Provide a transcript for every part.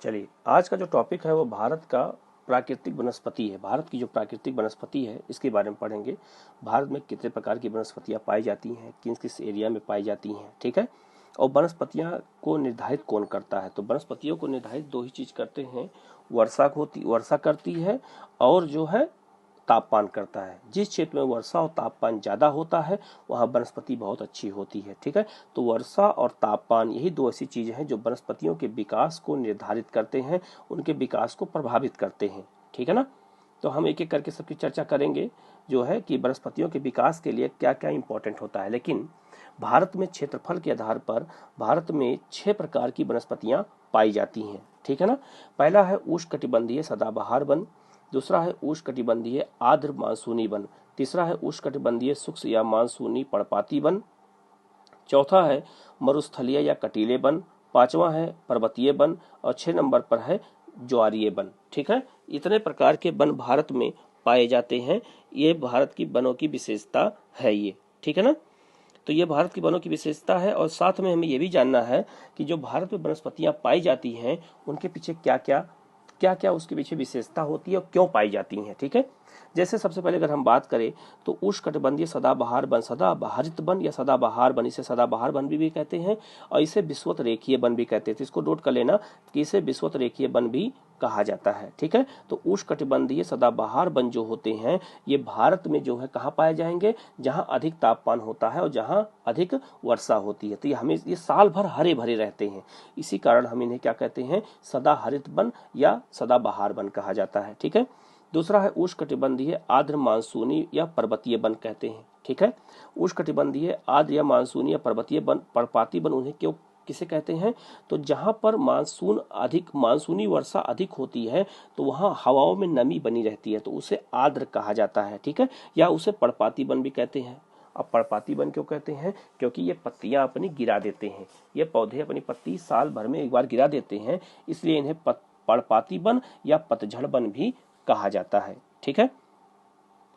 चलिए, आज का जो टॉपिक है वो भारत का प्राकृतिक वनस्पति है। भारत की जो प्राकृतिक वनस्पति है इसके बारे में पढ़ेंगे। भारत में कितने प्रकार की वनस्पतियां पाई जाती हैं, किस किस एरिया में पाई जाती हैं, ठीक है। और वनस्पतियां को निर्धारित कौन करता है? तो वनस्पतियों को निर्धारित दो ही चीज करते हैं, वर्षा करती है और जो है तापमान करता है। जिस क्षेत्र में वर्षा और तापमान ज़्यादा होता है वहाँ वनस्पति बहुत अच्छी होती है, ठीक है। तो वर्षा और तापमान यही दो ऐसी चीज़ें हैं जो वनस्पतियों के विकास को निर्धारित करते हैं, उनके विकास को प्रभावित करते हैं, ठीक है ना। तो हम एक एक करके सबकी चर्चा करेंगे जो है कि वनस्पतियों के विकास के लिए क्या क्या इंपॉर्टेंट होता है। लेकिन भारत में क्षेत्रफल के आधार पर भारत में 6 प्रकार की वनस्पतियां पाई जाती हैं, ठीक है ना। पहला है उष्णकटिबंधीय सदाबहार वन, दूसरा है उष्णकटिबंधीय आर्द्र मानसूनी वन, तीसरा है उष्णकटिबंधीय शुष्क या मानसूनी पर्णपाती वन, चौथा है मरुस्थलीय या कटीले वन, पांचवा है पर्वतीय वन और 6 नंबर पर है ज्वारीय वन, ठीक है। इतने प्रकार के वन भारत में पाए जाते हैं। ये भारत की वनों की विशेषता है ये, ठीक है ना। तो ये भारत की वनों की विशेषता है। और साथ में हमें ये भी जानना है कि जो भारत में वनस्पतियां पाई जाती हैं उनके पीछे क्या क्या उसके पीछे विशेषता होती है और क्यों पाई जाती हैं, ठीक है। जैसे सबसे पहले अगर हम बात करें तो उष्णकटिबंधीय सदाबहार वन, सदाबहारित वन या सदाबहार वन, इसे सदाबहार वन भी कहते हैं और इसे विषुवत रेखीय वन भी कहते हैं। तो इसको नोट कर लेना कि इसे विषुवत रेखीय वन भी कहा जाता है, ठीक है। तो उष्णकटिबंधीय सदाबहार वन जो होते हैं ये भारत में जो है कहाँ पाए जाएंगे, जहां अधिक तापमान होता है और जहां अधिक वर्षा होती है। तो ये साल भर हरे भरे रहते हैं, इसी कारण हम इन्हें क्या कहते हैं, सदाहरित वन या सदाबहार वन कहा जाता है, ठीक है। दूसरा है उष्णकटिबंधीय आर्द्र मानसूनी या पर्वतीय वन कहते हैं, ठीक है। उष्णकटिबंधीय आर्द्र या मानसूनी या पर्वतीय वन, पर्णपाती वन उन्हें क्यों किसे कहते हैं, तो जहां पर मानसूनी वर्षा अधिक होती है तो वहां हवाओं में नमी बनी रहती है तो उसे आर्द्र कहा जाता है, ठीक है। या उसे पर्णपाती वन भी कहते हैं। अब पर्णपाती वन क्यों कहते हैं, क्योंकि ये पत्तियां अपनी गिरा देते हैं, ये पौधे अपनी पत्ती साल भर में एक बार गिरा देते हैं, इसलिए इन्हें पर्णपाती वन या पतझड़ वन भी कहा जाता है, ठीक है।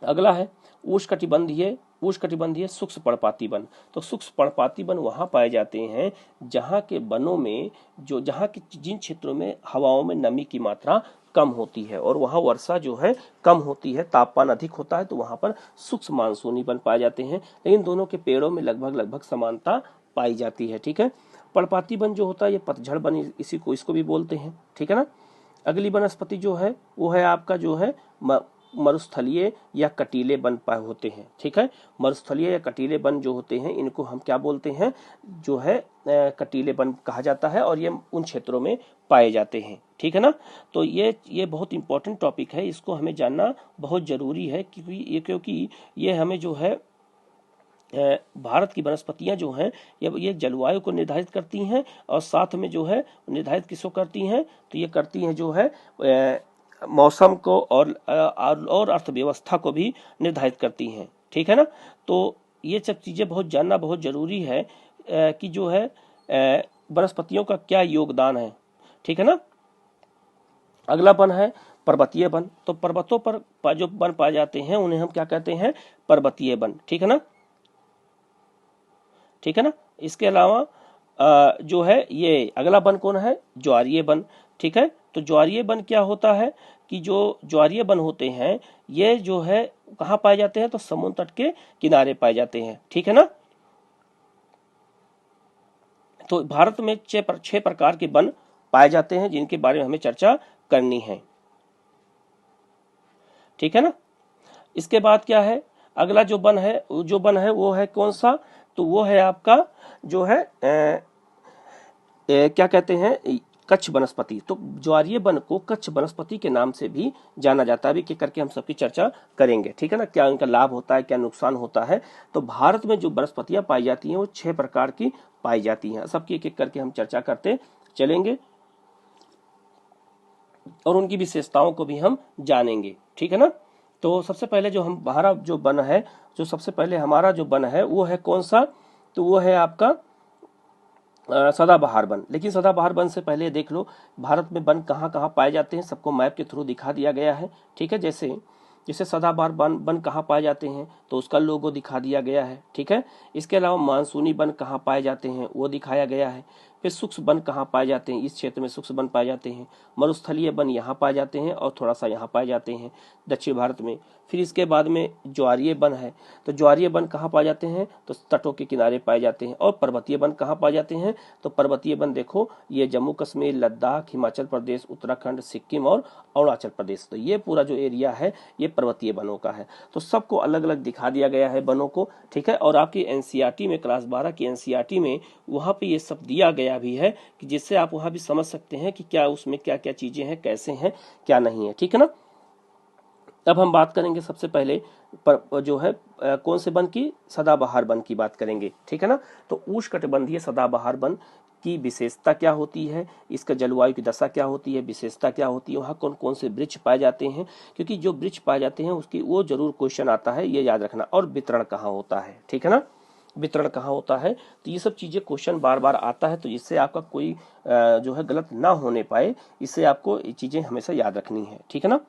अगला है उष्णकटिबंधीय शुष्क पर्णपाती वन। तो शुष्क पर्णपाती वन वहां पाए जाते हैं जहां के वनों में जिन क्षेत्रों में हवाओं में नमी की मात्रा कम होती है और वहां वर्षा जो है कम होती है, तापमान अधिक होता है, तो वहां पर शुष्क मानसूनी वन पाए जाते हैं। लेकिन दोनों के पेड़ों में लगभग समानता पाई जाती है, ठीक है। पर्णपाती वन जो होता है ये पतझड़ वन इसको भी बोलते हैं, ठीक है ना। अगली वनस्पति जो है वो है आपका जो है मरुस्थलीय या कटीले वन होते हैं, ठीक है। मरुस्थलीय या कटीले वन जो होते हैं इनको हम क्या बोलते हैं, जो है कटीले वन कहा जाता है और ये उन क्षेत्रों में पाए जाते हैं, ठीक है ना। तो ये बहुत इंपॉर्टेंट टॉपिक है, इसको हमें जानना बहुत जरूरी है क्योंकि ये हमें जो है भारत की वनस्पतियां जो हैं ये जलवायु को निर्धारित करती हैं और साथ में जो है निर्धारित किसको करती हैं, तो ये करती हैं जो है मौसम को और अर्थव्यवस्था को भी निर्धारित करती हैं, ठीक है ना। तो ये सब चीजें जानना बहुत जरूरी है कि जो है वनस्पतियों का क्या योगदान है, ठीक है ना। अगला वन है पर्वतीय वन। तो पर्वतों पर जो वन पाए जाते हैं उन्हें हम क्या कहते हैं, पर्वतीय वन, ठीक है ना, ठीक है ना। इसके अलावा जो है ये अगला वन कौन है, ज्वारीय वन, ठीक है। तो ज्वारीय वन क्या होता है कि जो ज्वारीय वन होते हैं ये जो है कहाँ पाए जाते हैं, तो समुद्र तट के किनारे पाए जाते हैं, ठीक है ना। तो भारत में 6 प्रकार के वन पाए जाते हैं जिनके बारे में हमें चर्चा करनी है, ठीक है ना। इसके बाद क्या है, अगला जो वन है वो है कौन सा, तो वो है आपका जो है क्या कहते हैं, कच्छ वनस्पति। तो ज्वारीय वन को कच्छ वनस्पति के नाम से भी जाना जाता है। अभी के करके हम सबकी चर्चा करेंगे, ठीक है ना, क्या उनका लाभ होता है, क्या नुकसान होता है। तो भारत में जो वनस्पतियां पाई जाती हैं वो 6 प्रकार की पाई जाती हैं, सबकी एक एक करके हम चर्चा करते चलेंगे और उनकी विशेषताओं को भी हम जानेंगे, ठीक है ना। तो सबसे पहले जो हमारा जो वन है, जो सबसे पहले हमारा जो वन है वो है कौन सा, तो वो है आपका सदाबहार वन। लेकिन सदाबहार वन से पहले देख लो भारत में वन कहाँ कहाँ पाए जाते हैं, सबको मैप के थ्रू दिखा दिया गया है, ठीक है। जैसे सदाबहार वन कहाँ पाए जाते हैं तो उसका लोगो दिखा दिया गया है, ठीक है। इसके अलावा मानसूनी वन कहाँ पाए जाते हैं वो दिखाया गया है। फिर शुष्क वन कहाँ पाए जाते हैं, इस क्षेत्र में शुष्क वन पाए जाते हैं। मरुस्थलीय वन यहाँ पाए जाते हैं और थोड़ा सा यहाँ पाए जाते हैं दक्षिण भारत में। फिर इसके बाद में ज्वारीय वन है, तो ज्वारीय वन कहाँ पाए जाते हैं, तो तटों के किनारे पाए जाते हैं। और पर्वतीय वन कहाँ पाए जाते हैं, तो पर्वतीय वन देखो ये जम्मू कश्मीर, लद्दाख, हिमाचल प्रदेश, उत्तराखंड, सिक्किम और अरुणाचल प्रदेश, तो ये पूरा जो एरिया है ये पर्वतीय वनों का है। तो सबको अलग अलग दिखा दिया गया है वनों को, ठीक है। और आपकी एनसीईआरटी में, क्लास 12 की एनसीईआरटी में वहां पे ये सब दिया गया भी है कि जिससे आप वहां भी समझ सकते हैं कि क्या उसमें क्या क्या चीजें हैं, कैसे हैं, क्या नहीं है, ठीक है ना। अब हम बात करेंगे सबसे पहले पर जो है कौन से वन की, सदाबहार वन की बात करेंगे, ठीक है ना। तो उष्णकटिबंधीय सदाबहार वन की विशेषता क्या होती है, इसका जलवायु की दशा क्या होती है, विशेषता क्या होती है, वहाँ कौन कौन से वृक्ष पाए जाते हैं, क्योंकि जो वृक्ष पाए जाते हैं उसकी वो जरूर क्वेश्चन आता है, ये याद रखना। और वितरण कहाँ होता है, ठीक है ना, वितरण कहाँ होता है, तो ये सब चीजें क्वेश्चन बार बार आता है, तो इससे आपका कोई जो है गलत ना होने पाए, इससे आपको ये चीजें हमेशा याद रखनी है, ठीक है ना।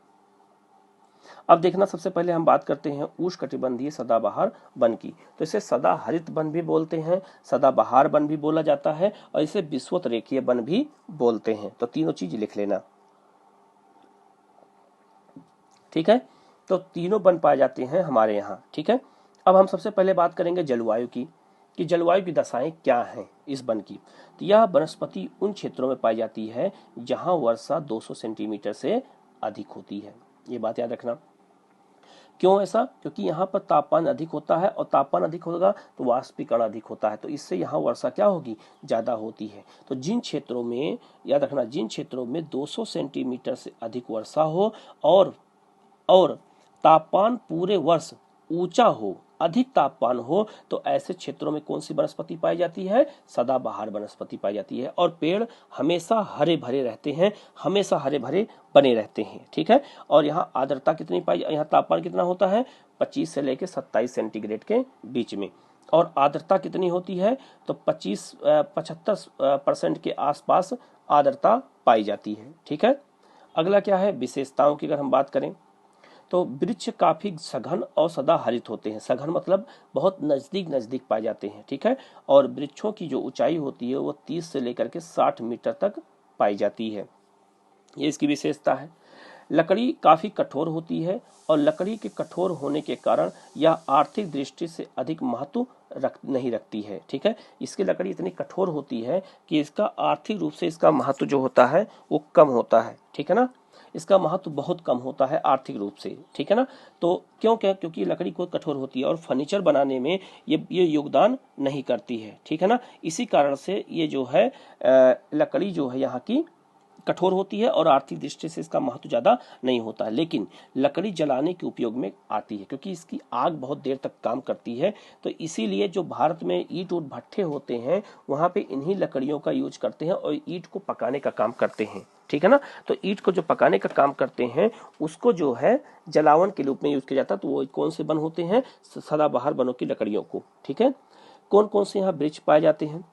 अब देखना, सबसे पहले हम बात करते हैं उष्णकटिबंधीय सदाबहार वन की। तो इसे सदा हरित वन भी बोलते हैं, सदाबहार वन भी बोला जाता है और इसे विषुवत रेखीय वन भी बोलते हैं। तो तीनों चीज लिख लेना, ठीक है। तो तीनों वन पाए जाते हैं हमारे यहाँ, ठीक है। अब हम सबसे पहले बात करेंगे जलवायु की, कि जलवायु की दशाएं क्या हैं इस वन की। तो यह वनस्पति उन क्षेत्रों में पाई जाती है जहां वर्षा 200 सेंटीमीटर से अधिक होती है, ये बात याद रखना। क्यों ऐसा, क्योंकि यहाँ पर तापमान अधिक होता है और तापमान अधिक होगा तो वाष्पीकरण अधिक होता है, तो इससे यहाँ वर्षा क्या होगी, ज्यादा होती है। तो जिन क्षेत्रों में, याद रखना, जिन क्षेत्रों में 200 सेंटीमीटर से अधिक वर्षा हो और तापमान पूरे वर्ष ऊंचा हो, अधिक तापमान हो, तो ऐसे क्षेत्रों में कौन सी वनस्पति पाई जाती है, सदाबहार वनस्पति पाई जाती है। और पेड़ हमेशा हरे भरे रहते हैं, हमेशा हरे भरे बने रहते हैं, ठीक है। और यहाँ आर्द्रता कितनी पाई, यहाँ तापमान कितना होता है, 25 से लेकर 27 सेंटीग्रेड के बीच में। और आर्द्रता कितनी होती है, तो 75% के आसपास आर्द्रता पाई जाती है, ठीक है। अगला क्या है, विशेषताओं की अगर हम बात करें तो वृक्ष काफी सघन और सदा हरित होते हैं। सघन मतलब बहुत नजदीक नजदीक पाए जाते हैं, ठीक है। और वृक्षों की जो ऊंचाई होती है वो 30 से लेकर के 60 मीटर तक पाई जाती है, ये इसकी विशेषता है। लकड़ी काफी कठोर होती है और लकड़ी के कठोर होने के कारण यह आर्थिक दृष्टि से अधिक महत्व नहीं रखती है, ठीक है। इसकी लकड़ी इतनी कठोर होती है कि इसका आर्थिक रूप से इसका महत्व जो होता है वो कम होता है, ठीक है ना। इसका महत्व बहुत कम होता है आर्थिक रूप से, ठीक है ना। तो क्यों, क्या, क्योंकि लकड़ी को कठोर होती है और फर्नीचर बनाने में ये योगदान नहीं करती है, ठीक है ना। इसी कारण से ये जो है लकड़ी जो है यहाँ की कठोर होती है और आर्थिक दृष्टि से इसका महत्व ज्यादा नहीं होता है। लेकिन लकड़ी जलाने के उपयोग में आती है क्योंकि इसकी आग बहुत देर तक काम करती है। तो इसीलिए जो भारत में ईंट और भट्ठे होते हैं वहां पे इन्हीं लकड़ियों का यूज करते हैं और ईंट को पकाने का काम करते हैं, ठीक है ना। तो ईंट को जो पकाने का काम करते हैं उसको जो है जलावन के रूप में यूज किया जाता है। तो वो कौन से वन होते हैं, सदाबहार वनों की लकड़ियों को, ठीक है। कौन कौन से यहाँ वृक्ष पाए जाते हैं,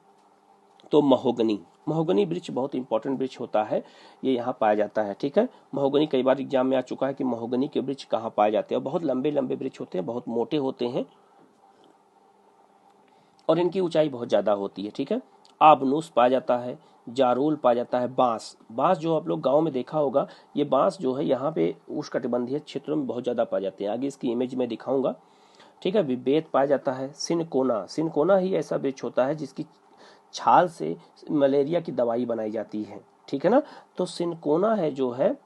तो महोगनी वृक्ष बहुत इंपॉर्टेंट वृक्ष होता है, ये यहाँ पाया जाता है, ठीक है। महोगनी कई बार एग्जाम में आ चुका है कि महोगनी के वृक्ष कहाँ पाए जाते हैं। बहुत लंबे लंबे वृक्ष होते हैं, बहुत मोटे होते हैं और इनकी ऊंचाई बहुत ज्यादा होती है, ठीक है। आबनूस पाया जाता है, जारोल पाया जाता है, बांस जो आप लोग गांव में देखा होगा, ये बांस जो है यहाँ पे उष्णकटिबंधीय क्षेत्रों में बहुत ज्यादा पाए जाते हैं। आगे इसकी इमेज में दिखाऊंगा, ठीक है। विबेत पाया जाता है, सिनकोना ही ऐसा वृक्ष होता है जिसकी छाल से मलेरिया की दवाई बनाई जाती है, ठीक है ना। तो सिनकोना है जो है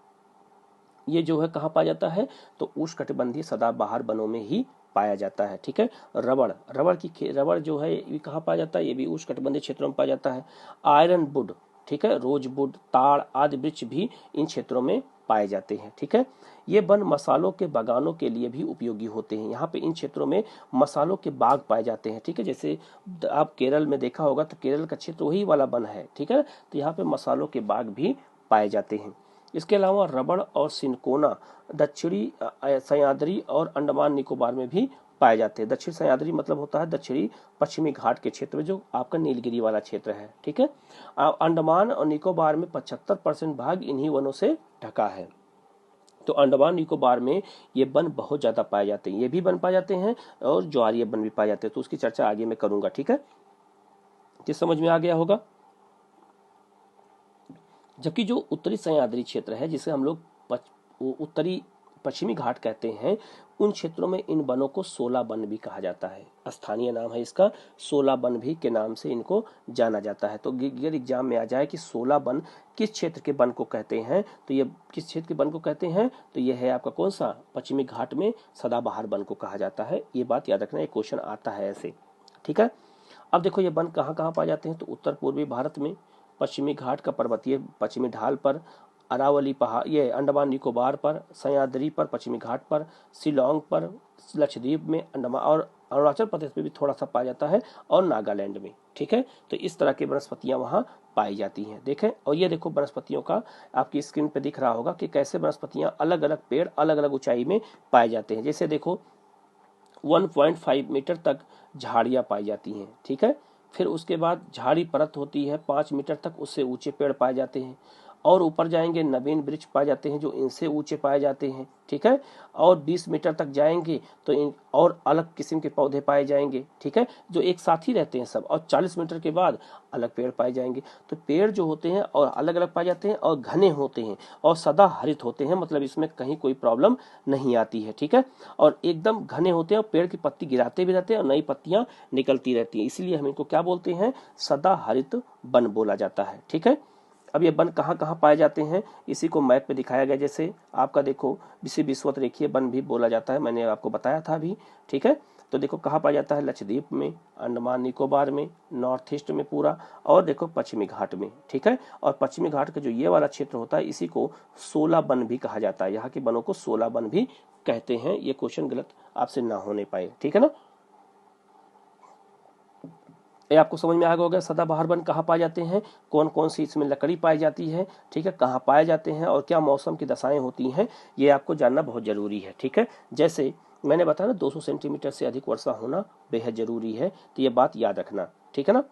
ये जो है कहाँ पाया जाता है, तो उष्णकटिबंधीय सदाबहार वनों में ही पाया जाता है, ठीक है। रबड़ जो है ये कहाँ पाया जाता है, ये भी उष्णकटिबंधीय क्षेत्रों में पाया जाता है। आयरन वुड, ठीक है, रोजवुड, ताड़ आदि वृक्ष भी इन क्षेत्रों में पाए जाते हैं, ठीक है। ये वन मसालों के बागानों के लिए भी उपयोगी होते हैं। यहाँ पे इन क्षेत्रों में मसालों के बाग पाए जाते हैं, ठीक है। जैसे आप केरल में देखा होगा तो केरल का क्षेत्र वही वाला वन है, ठीक है। तो यहाँ पे मसालों के बाग भी पाए जाते हैं। इसके अलावा रबड़ और सिनकोना दक्षिणी सह्याद्री और अंडमान निकोबार में भी पाए जाते हैं। दक्षिण सह्याद्री मतलब होता है दक्षिणी पश्चिमी घाट के क्षेत्र में जो आपका नीलगिरी वाला क्षेत्र है, ठीक है। अंडमान और निकोबार में 75% भाग इन्हीं वनों से ढका है। तो अंडमान निकोबार में ये वन बहुत ज्यादा पाए जाते हैं, ये भी वन पाए जाते हैं और ज्वारीय वन भी पाए जाते हैं। तो उसकी चर्चा आगे मैं करूंगा, ठीक है। ये समझ में आ गया होगा। जबकि जो उत्तरी सह्याद्री क्षेत्र है, जिसे हम लोग उत्तरी पश्चिमी घाट कहते हैं, उन क्षेत्रों में इन वनों को 16 वन भी कहा जाता है। स्थानीय नाम है इसका 16 वन भी के नाम से इनको जाना जाता है। तो अगर एग्जाम में आ जाए कि 16 वन किस क्षेत्र के वन को कहते हैं, तो ये किस क्षेत्र के वन को कहते हैं, तो ये है आपका कौन सा, पश्चिमी घाट में सदाबहार वन को कहा जाता है। ये बात याद रखना, एक क्वेश्चन आता है ऐसे, ठीक है। अब देखो ये वन कहाँ कहाँ पाए जाते हैं, तो उत्तर पूर्वी भारत में पश्चिमी घाट का पर्वतीय पश्चिमी ढाल पर, अरावली पहाड़, ये अंडमान निकोबार पर, सह्याद्री पर, पश्चिमी घाट पर, शिलोंग पर, लक्षद्वीप में, अंडमान और अरुणाचल प्रदेश में भी थोड़ा सा पाया जाता है, और नागालैंड में, ठीक है। तो इस तरह की वनस्पतियां वहाँ पाई जाती हैं, देखें। और ये देखो वनस्पतियों का आपकी स्क्रीन पे दिख रहा होगा कि कैसे वनस्पतियां अलग अलग पेड़ अलग अलग ऊंचाई में पाए जाते हैं। जैसे देखो 1.5 मीटर तक झाड़ियां पाई जाती हैं, ठीक है। फिर उसके बाद झाड़ी परत होती है 5 मीटर तक, उससे ऊंचे पेड़ पाए जाते हैं। और ऊपर जाएंगे नवीन वृक्ष पाए जाते हैं जो इनसे ऊंचे पाए जाते हैं, ठीक है। और 20 मीटर तक जाएंगे तो इन और अलग किस्म के पौधे पाए जाएंगे, ठीक है, जो एक साथ ही रहते हैं सब। और 40 मीटर के बाद अलग पेड़ पाए जाएंगे। तो पेड़ जो होते हैं और अलग अलग पाए जाते हैं और घने होते हैं और सदा हरित होते हैं, मतलब इसमें कहीं कोई प्रॉब्लम नहीं आती है, ठीक है। और एकदम घने होते हैं और पेड़ की पत्ती गिराते भी रहते हैं और नई पत्तियां निकलती रहती हैं, इसीलिए हम इनको क्या बोलते हैं, सदा हरित वन बोला जाता है, ठीक है। अब ये वन कहाँ कहाँ पाए जाते हैं, इसी को मैप पे दिखाया गया। जैसे आपका देखो इसे विषुवत रेखीय वन भी बोला जाता है, मैंने आपको बताया था अभी, ठीक है। तो देखो कहाँ पाया जाता है, लक्षद्वीप में, अंडमान निकोबार में, नॉर्थ ईस्ट में पूरा, और देखो पश्चिमी घाट में, ठीक है। और पश्चिमी घाट का जो ये वाला क्षेत्र होता है इसी को 16 वन भी कहा जाता है। यहाँ के वनों को 16 वन भी कहते हैं। ये क्वेश्चन गलत आपसे ना होने पाए, ठीक है ना। ये आपको समझ में आ गया होगा सदाबहार वन कहाँ पाए जाते हैं, कौन कौन सी इसमें लकड़ी पाई जाती है, ठीक है, कहाँ पाए जाते हैं और क्या मौसम की दशाएं होती हैं, ये आपको जानना बहुत जरूरी है, ठीक है। जैसे मैंने बताया ना 200 सेंटीमीटर से अधिक वर्षा होना बेहद जरूरी है, तो ये बात याद रखना, ठीक है ना।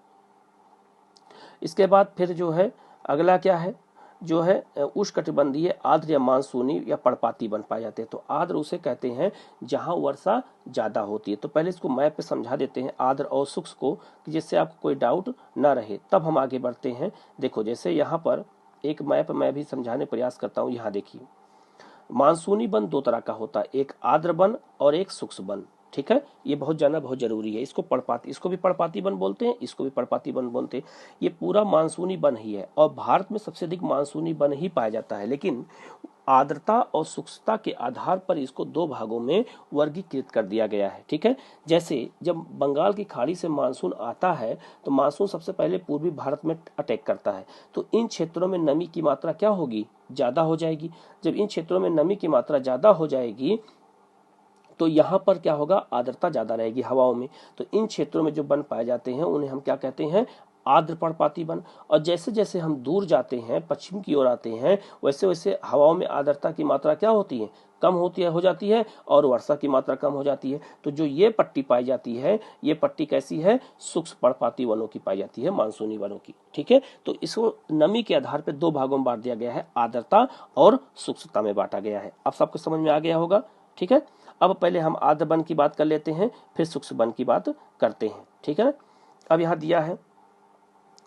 इसके बाद फिर जो है अगला क्या है, जो है उष्णकटिबंधीय आर्द्र या मानसूनी या पर्णपाती वन पाए जाते हैं। तो आर्द्र उसे कहते हैं जहां वर्षा ज्यादा होती है। तो पहले इसको मैप पे समझा देते हैं आर्द्र और शुष्क को, जिससे आपको कोई डाउट ना रहे, तब हम आगे बढ़ते हैं। देखो जैसे यहाँ पर एक मैप मैं भी समझाने प्रयास करता हूँ। यहाँ देखिए मानसूनी वन 2 तरह का होता है, एक आर्द्र वन और एक शुष्क वन, ठीक है। ये बहुत जानना बहुत जरूरी है। इसको पर्णपाती, इसको भी पर्णपाती वन बोलते हैं, इसको भी पर्णपाती वन बोलते हैं। ये पूरा मानसूनी वन ही है और भारत में सबसे अधिक मानसूनी वन ही पाया जाता है, लेकिन आर्द्रता और शुष्कता के आधार पर इसको 2 भागों में वर्गीकृत कर दिया गया है, ठीक है। जैसे जब बंगाल की खाड़ी से मानसून आता है तो मानसून सबसे पहले पूर्वी भारत में अटैक करता है, तो इन क्षेत्रों में नमी की मात्रा क्या होगी, ज्यादा हो जाएगी। जब इन क्षेत्रों में नमी की मात्रा ज्यादा हो जाएगी तो यहाँ पर क्या होगा, आर्द्रता ज्यादा रहेगी हवाओं में। तो इन क्षेत्रों में जो वन पाए जाते हैं उन्हें हम क्या कहते हैं, आर्द्र पर्णपाती वन। और जैसे जैसे हम दूर जाते हैं, पश्चिम की ओर आते हैं, वैसे वैसे हवाओं में आर्द्रता की मात्रा क्या होती है, कम होती है, हो जाती है, और वर्षा की मात्रा कम हो जाती है। तो जो ये पट्टी पाई जाती है, ये पट्टी कैसी है, शुष्क पर्णपाती वनों की पाई जाती है, मानसूनी वनों की, ठीक है। तो इसको नमी के आधार पर 2 भागों में बांट दिया गया है, आर्द्रता और शुष्कता में बांटा गया है। अब सबको समझ में आ गया होगा, ठीक है। अब पहले हम आर्द्र वन की बात कर लेते हैं, फिर शुष्क वन की बात करते हैं, ठीक है। अब यहाँ दिया है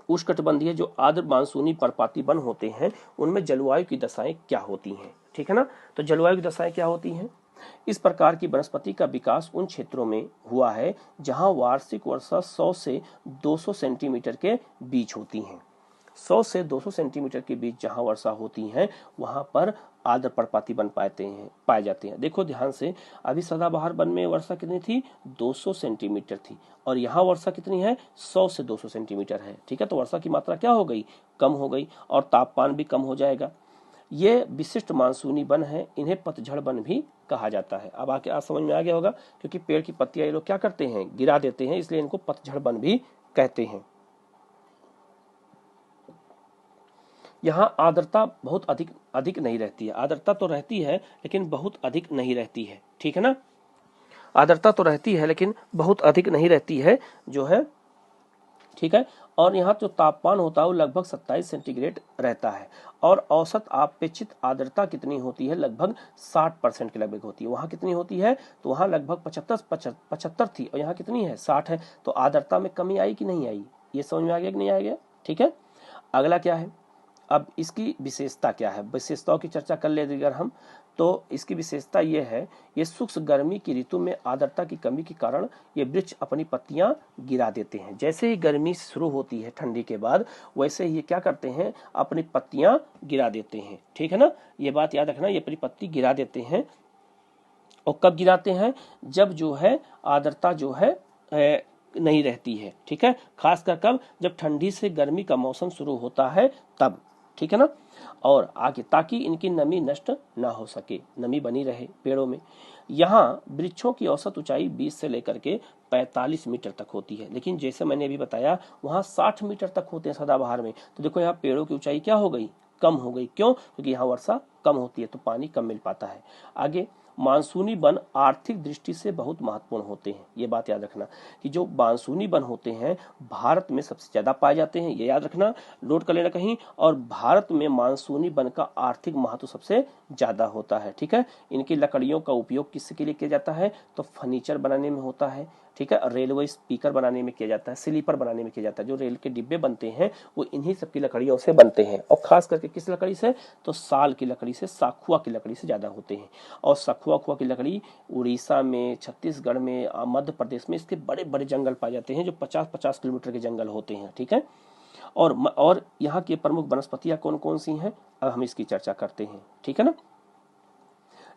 उष्णकटिबंधीय जो आर्द्र मानसूनी पर्णपाती वन होते हैं उनमें जलवायु की दशाएं क्या होती हैं, ठीक है ना। तो जलवायु की दशाएं क्या होती हैं, इस प्रकार की वनस्पति का विकास उन क्षेत्रों में हुआ है जहां वार्षिक वर्षा 100 से 200 सेंटीमीटर के बीच होती है। 100 से 200 सेंटीमीटर के बीच जहां वर्षा होती है वहां पर आर्द्र पर्णपाती वन पाए जाते हैं। देखो ध्यान से, अभी सदाबहार वन में वर्षा कितनी थी, 200 सेंटीमीटर थी, और यहाँ वर्षा कितनी है, 100 से 200 सेंटीमीटर है, ठीक है। तो वर्षा की मात्रा क्या हो गई, कम हो गई, और तापमान भी कम हो जाएगा। ये विशिष्ट मानसूनी वन है, इन्हें पतझड़ वन भी कहा जाता है। अब आके आज समझ में आ गया होगा, क्योंकि पेड़ की पत्तियां ये लोग क्या करते हैं, गिरा देते हैं, इसलिए इनको पतझड़ वन भी कहते हैं। यहाँ आर्द्रता बहुत अधिक नहीं रहती है, आर्द्रता तो रहती है लेकिन बहुत अधिक नहीं रहती है, ठीक है ना। आर्द्रता तो रहती है लेकिन बहुत अधिक नहीं रहती है जो है, ठीक है। और यहाँ जो तापमान होता है वो लगभग 27 सेंटीग्रेड रहता है, और औसत अपेक्षित आर्द्रता कितनी होती है, लगभग 60% के लगभग होती है। वहाँ कितनी होती है, तो वहाँ लगभग 75 थी, और यहाँ कितनी है, 60 है। तो आर्द्रता में कमी आई कि नहीं आई, ये समझ में आ गया कि नहीं आ गया, ठीक है। अगला क्या है, अब इसकी विशेषता क्या है, विशेषताओं की चर्चा कर ले अगर हम, तो इसकी विशेषता ये है, ये सूक्ष्म गर्मी की ऋतु में आर्द्रता की कमी के कारण ये वृक्ष अपनी पत्तियां गिरा देते हैं। जैसे ही गर्मी शुरू होती है ठंडी के बाद, वैसे ही ये क्या करते हैं, अपनी पत्तियां गिरा देते हैं। ठीक है ना, ये बात याद रखना, ये अपनी पत्ती गिरा देते हैं। और कब गिराते हैं, जब जो है आर्द्रता जो है नहीं रहती है। ठीक है, खासकर कब, जब ठंडी से गर्मी का मौसम शुरू होता है तब। ठीक है ना, और आगे ताकि इनकी नमी नष्ट ना हो सके, नमी बनी रहे पेड़ों में। यहाँ वृक्षों की औसत ऊंचाई 20 से लेकर के 45 मीटर तक होती है, लेकिन जैसे मैंने अभी बताया वहाँ 60 मीटर तक होते हैं सदाबहार में। तो देखो यहाँ पेड़ों की ऊंचाई क्या हो गई, कम हो गई। क्यों, क्योंकि यहाँ वर्षा कम होती है तो पानी कम मिल पाता है। आगे, मानसूनी वन आर्थिक दृष्टि से बहुत महत्वपूर्ण होते हैं। ये बात याद रखना कि जो मानसूनी वन होते हैं भारत में सबसे ज्यादा पाए जाते हैं, ये याद रखना, नोट कर लेना कहीं। और भारत में मानसूनी वन का आर्थिक महत्व सबसे ज्यादा होता है। ठीक है, इनकी लकड़ियों का उपयोग किसके लिए किया जाता है, तो फर्नीचर बनाने में होता है। ठीक है, रेलवे स्पीकर बनाने में किया जाता है, स्लीपर बनाने में किया जाता है। जो रेल के डिब्बे बनते हैं वो इन्हीं सब की लकड़ियों से बनते हैं। और खास करके किस लकड़ी से, तो साल की लकड़ी से, साखुआ की लकड़ी से ज्यादा होते हैं। और साखुआ की लकड़ी उड़ीसा में, छत्तीसगढ़ में, मध्य प्रदेश में इसके बड़े बड़े जंगल पाए जाते हैं, जो 50-50 किलोमीटर के जंगल होते हैं। ठीक है, और यहाँ की प्रमुख वनस्पतियां कौन कौन सी हैं, अब हम इसकी चर्चा करते हैं। ठीक है ना,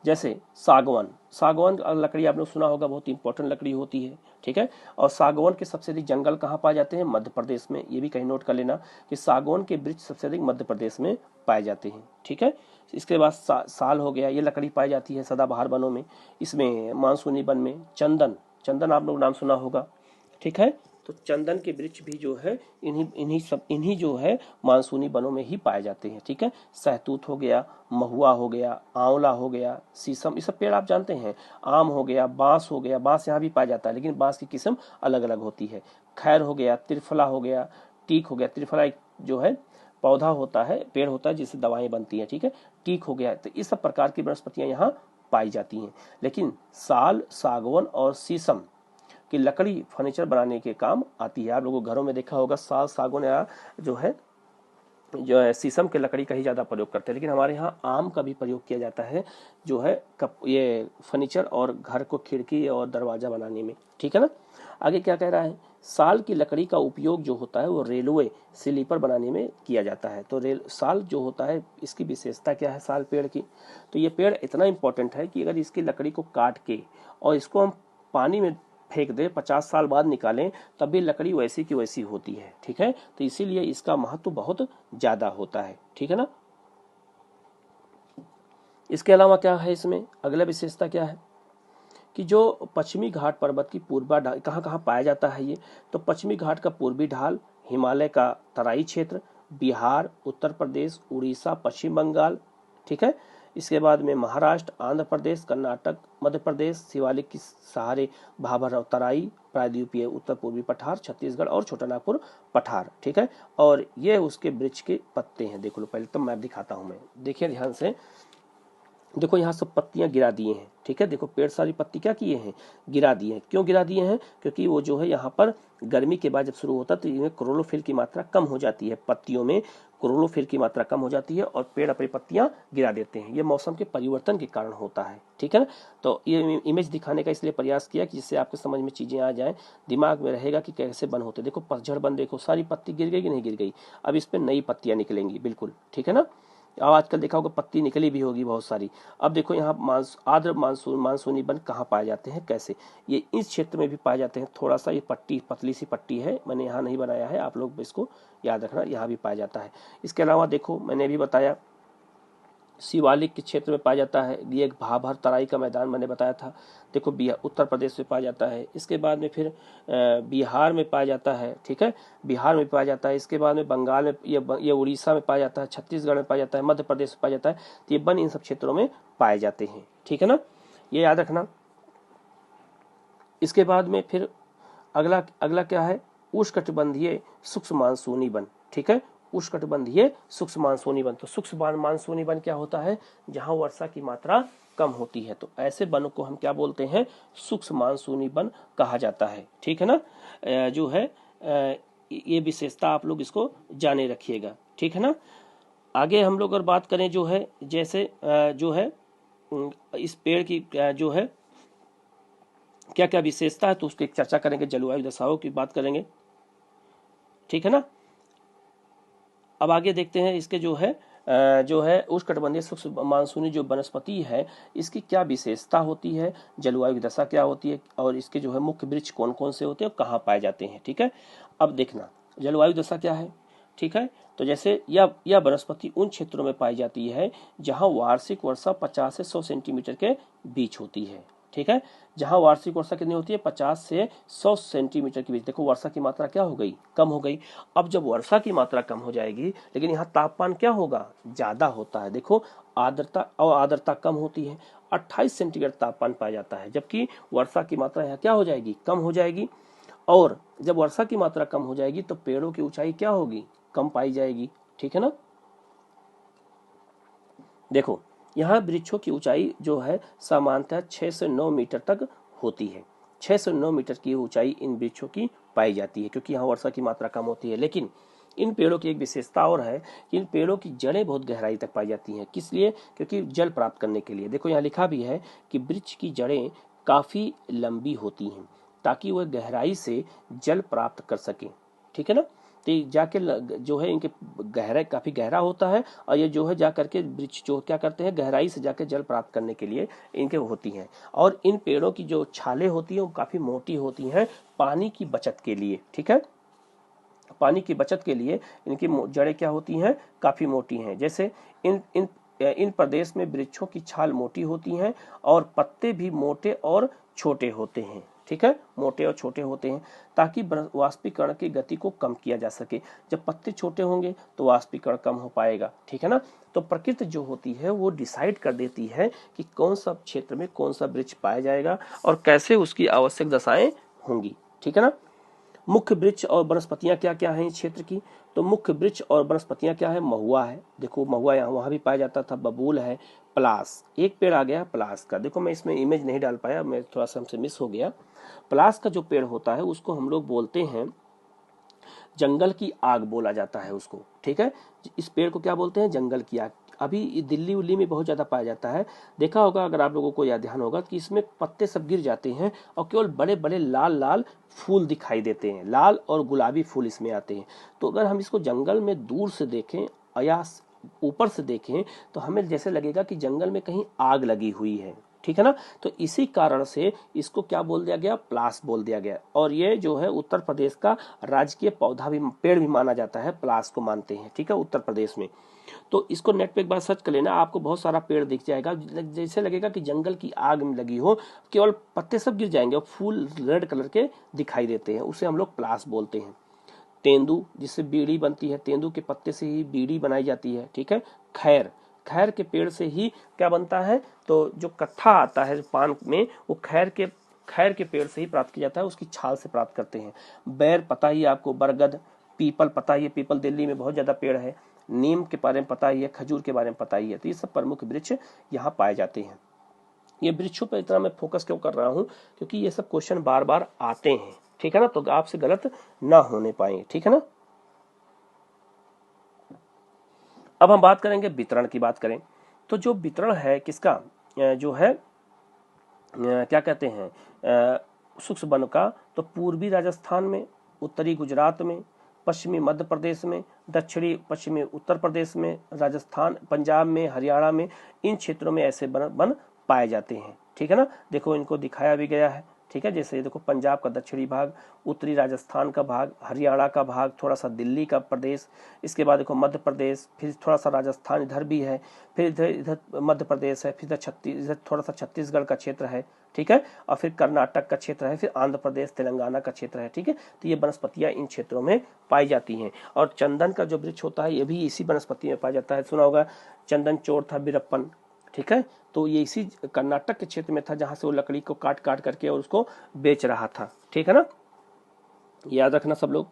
जैसे सागवान, सागवान लकड़ी आपने सुना होगा, बहुत इंपॉर्टेंट लकड़ी होती है। ठीक है, और सागवान के सबसे अधिक जंगल कहाँ पाए जाते हैं, मध्य प्रदेश में। ये भी कहीं नोट कर लेना कि सागवान के वृक्ष सबसे अधिक मध्य प्रदेश में पाए जाते हैं। ठीक है, इसके बाद साल हो गया, ये लकड़ी पाई जाती है सदाबहार वनों में। इसमें मानसूनी वन में चंदन, चंदन आप लोग नाम सुना होगा। ठीक है, तो चंदन के वृक्ष भी जो है इन्हीं जो है मानसूनी वनों में ही पाए जाते हैं। ठीक है, सहतूत हो गया, महुआ हो गया, आंवला हो गया, शीशम, ये सब पेड़ आप जानते हैं। आम हो गया, बांस हो गया, बांस यहाँ भी पाया जाता है लेकिन बांस की किस्म अलग अलग होती है। खैर हो गया, त्रिफला हो गया, टीक हो गया। त्रिफला एक जो है पौधा होता है, पेड़ होता है जिससे दवाएं बनती हैं। ठीक है, टीक हो गया। तो इस सब प्रकार की वनस्पतियां यहाँ पाई जाती हैं। लेकिन साल, सागवन और शीशम की लकड़ी फर्नीचर बनाने के काम आती है। आप लोगों को घरों में देखा होगा साल, सागौन या जो है शीशम के लकड़ी का ही ज्यादा प्रयोग करते हैं। लेकिन हमारे यहाँ आम का भी प्रयोग किया जाता है, जो है ये फर्नीचर और घर को खिड़की और दरवाजा बनाने में। ठीक है ना, आगे क्या कह रहा है, साल की लकड़ी का उपयोग जो होता है वो रेलवे स्लीपर बनाने में किया जाता है। तो साल जो होता है, इसकी विशेषता क्या है साल पेड़ की, तो ये पेड़ इतना इंपॉर्टेंट है कि अगर इसकी लकड़ी को काट के और इसको हम पानी में फेंक दे, 50 साल बाद निकालें, तब भी लकड़ी वैसी की वैसी होती है। ठीक है, तो इसीलिए इसका महत्व बहुत ज्यादा होता है। ठीक है ना, इसके अलावा क्या है, इसमें अगला विशेषता क्या है कि जो पश्चिमी घाट पर्वत की पूर्वा ढाल कहाँ कहाँ पाया जाता है ये, तो पश्चिमी घाट का पूर्वी ढाल, हिमालय का तराई क्षेत्र, बिहार, उत्तर प्रदेश, उड़ीसा, पश्चिम बंगाल। ठीक है, इसके बाद में महाराष्ट्र, आंध्र प्रदेश, कर्नाटक, मध्य प्रदेश, शिवालिक की सहारे भाबर और तराई, प्रायद्वीपीय उत्तर पूर्वी पठार, छत्तीसगढ़ और छोटा नागपुर पठार। ठीक है, और ये उसके वृक्ष के पत्ते हैं। देख लो, पहले तो मैप दिखाता हूं मैं, देखिए ध्यान से। देखो यहाँ सब पत्तियां गिरा दिए हैं। ठीक है, देखो पेड़ सारी पत्ती क्या किए हैं, गिरा दिए हैं। क्यों गिरा दिए हैं, क्योंकि वो जो है यहाँ पर गर्मी के बाद जब शुरू होता है तो इनमें क्लोरोफिल की मात्रा कम हो जाती है, पत्तियों में क्लोरोफिल की मात्रा कम हो जाती है और पेड़ अपनी पत्तियां गिरा देते हैं। ये मौसम के परिवर्तन के कारण होता है। ठीक है ना, तो ये इमेज दिखाने का इसलिए प्रयास किया कि जिससे आपके समझ में चीजें आ जाए, दिमाग में रहेगा कि कैसे वन होते। देखो पतझड़ वन, देखो सारी पत्ती गिर गई कि नहीं गिर गई, अब इस पे नई पत्तियां निकलेंगी बिल्कुल। ठीक है ना, अब आजकल देखा होगा पत्ती निकली भी होगी बहुत सारी। अब देखो यहाँ आर्द्र मानसूनी वन कहाँ पाए जाते हैं, कैसे, ये इस क्षेत्र में भी पाए जाते हैं। थोड़ा सा ये पट्टी, पतली सी पट्टी है, मैंने यहाँ नहीं बनाया है, आप लोग इसको याद रखना, यहाँ भी पाया जाता है। इसके अलावा देखो मैंने भी बताया शिवालिक के क्षेत्र में पाया जाता है, ये एक भाभर तराई का मैदान मैंने बताया था। देखो उत्तर प्रदेश में पाया जाता है। इसके बाद में फिर बिहार में पाया जाता है। ठीक है, बिहार में पाया जाता है। इसके बाद में बंगाल में, ये उड़ीसा में पाया जाता है, छत्तीसगढ़ में पाया जाता है, मध्य प्रदेश में पाया जाता है। तो ये वन इन सब क्षेत्रों में पाए जाते हैं। ठीक है ना, ये याद रखना। इसके बाद में फिर अगला क्या है, उष्णकटिबंधीय सूक्ष्म मानसूनी वन। ठीक है, उष्णकटिबंधीय सूक्ष्म मानसूनी वन। तो सूक्ष्म मानसूनी वन क्या होता है, जहां वर्षा की मात्रा कम होती है, तो ऐसे वन को हम क्या बोलते हैं, सूक्ष्म मानसूनी वन कहा जाता है। ठीक है ना, जो है ये विशेषता आप लोग इसको जाने रखिएगा। ठीक है ना, आगे हम लोग अगर बात करें जो है, जैसे जो है इस पेड़ की जो है क्या क्या विशेषता है, तो उसकी एक चर्चा करेंगे, जलवायु दशाओं की बात करेंगे, ठीक है ना। अब आगे देखते हैं इसके जो है उष्णकटिबंधीय शुष्क मानसूनी जो वनस्पति है, इसकी क्या विशेषता होती है, जलवायु की दशा क्या होती है, और इसके जो है मुख्य वृक्ष कौन कौन से होते हैं और कहाँ पाए जाते हैं, ठीक है। अब देखना जलवायु दशा क्या है, ठीक है। तो जैसे यह वनस्पति उन क्षेत्रों में पाई जाती है जहां वार्षिक वर्षा 50 से 100 सेंटीमीटर के बीच होती है, ठीक है। जहां वार्षिक वर्षा कितनी होती है, 50 से 100 सेंटीमीटर के बीच। देखो वर्षा की मात्रा क्या हो गई, कम हो गई। अब जब वर्षा की मात्रा कम हो जाएगी, लेकिन यहाँ तापमान क्या होगा, ज्यादा होता है। देखो आर्द्रता और आर्द्रता कम होती है, 28 सेंटीग्रेड तापमान पाया जाता है, जबकि वर्षा की मात्रा यहाँ क्या हो जाएगी, कम हो जाएगी। और जब वर्षा की मात्रा कम हो जाएगी तो पेड़ों की ऊंचाई क्या होगी, कम पाई जाएगी, ठीक है ना। देखो यहाँ वृक्षों की ऊंचाई जो है सामान्यतः 6 से 9 मीटर तक होती है। 6 से 9 मीटर की ऊंचाई इन वृक्षों की पाई जाती है, क्योंकि यहाँ वर्षा की मात्रा कम होती है। लेकिन इन पेड़ों की एक विशेषता और है कि इन पेड़ों की जड़ें बहुत गहराई तक पाई जाती हैं। किस लिए, क्योंकि जल प्राप्त करने के लिए। देखो यहाँ लिखा भी है कि वृक्ष की जड़ें काफी लंबी होती हैं ताकि वह गहराई से जल प्राप्त कर सके, ठीक है ना। तो जाके जो है इनके गहरा काफी गहरा होता है, और ये जो है जा करके वृक्ष जो क्या करते हैं, गहराई से जाके जल प्राप्त करने के लिए इनके होती हैं। और इन पेड़ों की जो छालें होती हैं वो काफी मोटी होती हैं पानी की बचत के लिए, ठीक है। पानी की बचत के लिए इनकी जड़ें क्या होती हैं, काफी मोटी हैं। जैसे इन इन इन प्रदेश में वृक्षों की छाल मोटी होती हैं और पत्ते भी मोटे और छोटे होते हैं, ठीक है, मोटे और छोटे होते हैं, ताकि वाष्पीकरण की गति को कम किया जा सके। जब पत्ते छोटे होंगे तो वाष्पीकरण कम हो पाएगा, ठीक है ना। तो प्रकृति जो होती है वो डिसाइड कर देती है कि कौन सा क्षेत्र में कौन सा वृक्ष पाया जाएगा और कैसे उसकी आवश्यक दशाएं होंगी, ठीक है ना। मुख्य वृक्ष और वनस्पतियां क्या क्या हैं इस क्षेत्र की, तो मुख्य वृक्ष और वनस्पतियां क्या है, महुआ है। देखो महुआ यहाँ वहां भी पाया जाता था, बबूल है, पलास, एक पेड़ आ गया पलास का। देखो मैं इसमें इमेज नहीं डाल पाया, मैं थोड़ा सा हमसे मिस हो गया। पलास का जो पेड़ होता है उसको हम लोग बोलते हैं जंगल की आग, बोला जाता है उसको, ठीक है। इस पेड़ को क्या बोलते हैं, जंगल की आग। अभी दिल्ली उल्ली में बहुत ज्यादा पाया जाता है। देखा होगा अगर आप लोगों को याद ध्यान होगा कि इसमें पत्ते सब गिर जाते हैं और केवल बड़े बड़े लाल लाल फूल दिखाई देते हैं, लाल और गुलाबी फूल इसमें आते हैं। तो अगर हम इसको जंगल में दूर से देखें या ऊपर से देखें तो हमें जैसे लगेगा कि जंगल में कहीं आग लगी हुई है, ठीक है ना। तो इसी कारण से इसको क्या बोल दिया गया, प्लास बोल दिया गया। और ये जो है उत्तर प्रदेश का राजकीय पौधा भी, पेड़ भी माना जाता है, प्लास को मानते हैं, ठीक है, उत्तर प्रदेश में। तो इसको नेट पे एक बार सर्च कर लेना, आपको बहुत सारा पेड़ दिख जाएगा, जैसे लगेगा कि जंगल की आग में लगी हो, केवल पत्ते सब गिर जाएंगे और फूल रेड कलर के दिखाई देते हैं, उसे हम लोग प्लास बोलते हैं। तेंदू, जिससे बीड़ी बनती है, तेंदू के पत्ते से ही बीड़ी बनाई जाती है, ठीक है। खैर, खैर के पेड़ से ही क्या बनता है, तो जो कत्था आता है पान में, वो खैर के पेड़ से ही प्राप्त किया जाता है, उसकी छाल से प्राप्त करते हैं। बैर पता ही आपको, बरगद, पीपल पता ही है, पीपल दिल्ली में बहुत ज्यादा पेड़ है। नीम के बारे में पता ही है, खजूर के बारे में पता ही है। तो ये सब प्रमुख वृक्ष यहाँ पाए जाते हैं। ये वृक्षों पर इतना मैं फोकस क्यों कर रहा हूँ, क्योंकि ये सब क्वेश्चन बार बार आते हैं, ठीक है ना, तो आपसे गलत ना होने पाए, ठीक है ना। अब हम बात करेंगे वितरण की, बात करें तो जो वितरण है किसका, जो है क्या कहते हैं शुष्क वन का, तो पूर्वी राजस्थान में, उत्तरी गुजरात में, पश्चिमी मध्य प्रदेश में, दक्षिणी पश्चिमी उत्तर प्रदेश में, राजस्थान, पंजाब में, हरियाणा में, इन क्षेत्रों में ऐसे वन पाए जाते हैं, ठीक है ना। देखो इनको दिखाया भी गया है, ठीक है। जैसे देखो पंजाब का दक्षिणी भाग, उत्तरी राजस्थान का भाग, हरियाणा का भाग, थोड़ा सा दिल्ली का प्रदेश, इसके बाद देखो मध्य प्रदेश, फिर थोड़ा सा राजस्थान इधर भी है, फिर इधर इधर मध्य प्रदेश है, फिर इधर थोड़ा सा छत्तीसगढ़ का क्षेत्र है, ठीक है, और फिर कर्नाटक का क्षेत्र है, फिर आंध्र प्रदेश तेलंगाना का क्षेत्र है, ठीक है। तो ये वनस्पतियां इन क्षेत्रों में पाई जाती हैं। और चंदन का जो वृक्ष होता है ये भी इसी वनस्पति में पाया जाता है। सुना होगा चंदन चोर था बीरप्पन, ठीक है, तो ये इसी कर्नाटक के क्षेत्र में था जहां से वो लकड़ी को काट काट करके और उसको बेच रहा था, ठीक है ना, याद रखना सब लोग।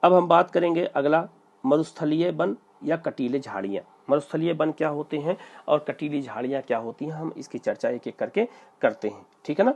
अब हम बात करेंगे अगला, मरुस्थलीय वन या कटीले झाड़ियां। मरुस्थलीय वन क्या होते हैं और कटीली झाड़ियां क्या होती हैं, हम इसकी चर्चा एक एक करके करते हैं, ठीक है ना।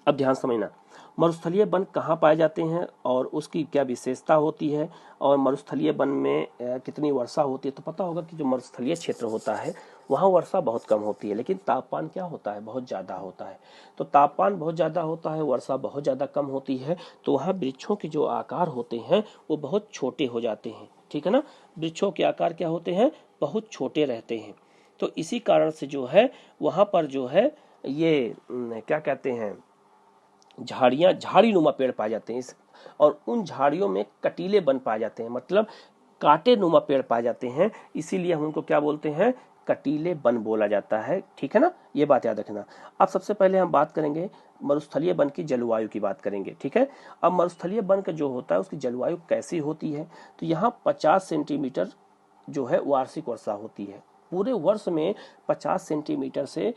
अब ध्यान समझना, मरुस्थलीय वन कहाँ पाए जाते हैं और उसकी क्या विशेषता होती है, और मरुस्थलीय वन में कितनी वर्षा होती है। तो पता होगा कि जो मरुस्थलीय क्षेत्र होता है वहाँ वर्षा बहुत कम होती है, लेकिन तापमान क्या होता है, बहुत ज़्यादा होता है। तो तापमान बहुत ज़्यादा होता है, वर्षा बहुत ज़्यादा कम होती है, तो वहाँ वृक्षों के जो आकार होते हैं वो बहुत छोटे हो जाते हैं, ठीक है ना। वृक्षों के आकार क्या होते हैं, बहुत छोटे रहते हैं। तो इसी कारण से जो है वहाँ पर जो है ये क्या कहते हैं, झाड़ियाँ, झाड़ी नुमा पेड़ पाए जाते हैं और उन झाड़ियों में कटीले वन पाए जाते हैं, मतलब कांटे नुमा पेड़ पाए जाते हैं, इसीलिए हम उनको क्या बोलते हैं, कटीले वन बोला जाता है, ठीक है ना। ये बात याद रखना। अब सबसे पहले हम बात करेंगे मरुस्थलीय वन की जलवायु की बात करेंगे, ठीक है। अब मरुस्थलीय वन का जो होता है उसकी जलवायु कैसी होती है, तो यहाँ 50 सेंटीमीटर जो है वार्षिक वर्षा होती है। पूरे वर्ष में 50 सेंटीमीटर से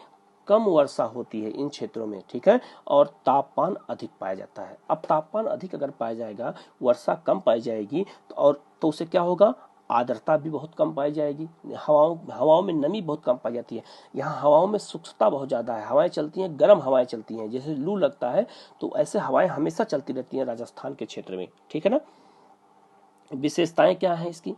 कम वर्षा होती है इन क्षेत्रों में, ठीक है। और तापमान अधिक पाया जाता है। अब तापमान अधिक अगर पाया जाएगा, वर्षा कम पाई जाएगी, तो उससे क्या होगा, आर्द्रता भी बहुत कम पाई जाएगी। हवाओं में नमी बहुत कम पाई जाती है। यहाँ हवाओं में शुष्कता बहुत ज़्यादा है, हवाएं चलती हैं, गर्म हवाएं चलती हैं, जैसे लू लगता है तो ऐसे हवाएं हमेशा चलती रहती हैं राजस्थान के क्षेत्र में, ठीक है ना। विशेषताएं क्या हैं इसकी,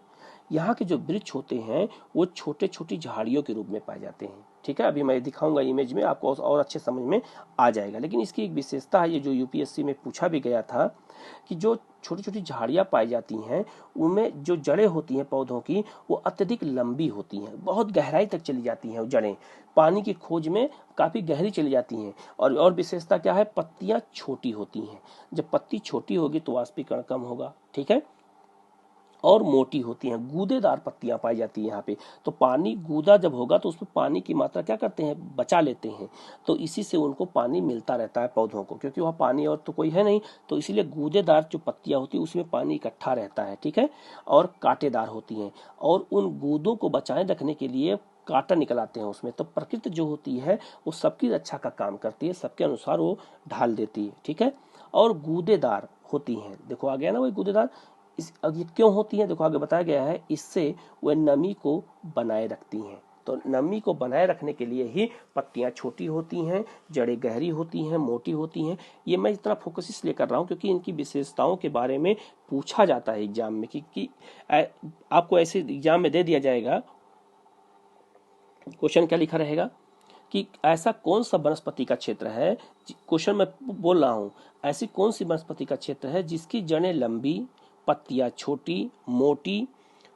यहाँ के जो वृक्ष होते हैं वो छोटे छोटी झाड़ियों के रूप में पाए जाते हैं, ठीक है। अभी मैं दिखाऊंगा इमेज में, आपको और अच्छे समझ में आ जाएगा। लेकिन इसकी एक विशेषता है, ये जो यूपीएससी में पूछा भी गया था, कि जो छोटी छोटी झाड़ियाँ पाई जाती हैं उनमें जो जड़ें होती हैं पौधों की वो अत्यधिक लंबी होती हैं, बहुत गहराई तक चली जाती हैं वो जड़ें, पानी की खोज में काफ़ी गहरी चली जाती हैं। और विशेषता क्या है, पत्तियाँ छोटी होती हैं। जब पत्ती छोटी होगी तो वाष्पीकरण कम होगा, ठीक है। और मोटी होती हैं, गूदेदार पत्तियां पाई जाती है यहाँ पे। तो पानी गूदा जब होगा तो उसमें पानी की मात्रा क्या करते हैं, बचा लेते हैं। तो इसी से उनको पानी मिलता रहता है पौधों को, क्योंकि वहाँ पानी और तो कोई है नहीं, तो इसीलिए गूदेदार जो पत्तियां होती है उसमें पानी इकट्ठा रहता है, ठीक है। और कांटेदार होती हैं, और उन गूदों को बचाए रखने के लिए कांटा निकल आते हैं उसमें। तो प्रकृति जो होती है वो सबकी रक्षा का काम करती है, सबके अनुसार वो ढाल देती है, ठीक है। और गूदेदार होती हैं, देखो आ गया ना वही गूदेदार। अब ये क्यों होती है, देखो आगे बताया गया है, इससे वह नमी को बनाए रखती हैं। तो नमी को बनाए रखने के लिए ही पत्तियां छोटी होती हैं, जड़ें गहरी होती हैं, मोटी होती हैं। ये मैं इतना फोकस इसलिए कर रहा हूँ क्योंकि इनकी विशेषताओं के बारे में पूछा जाता है एग्जाम में, कि आपको ऐसे एग्जाम में दे दिया जाएगा, क्वेश्चन क्या लिखा रहेगा कि ऐसा कौन सा वनस्पति का क्षेत्र है, क्वेश्चन मैं बोल रहा हूँ, ऐसी कौन सी वनस्पति का क्षेत्र है जिसकी जड़ें लंबी, पत्तियां छोटी, मोटी,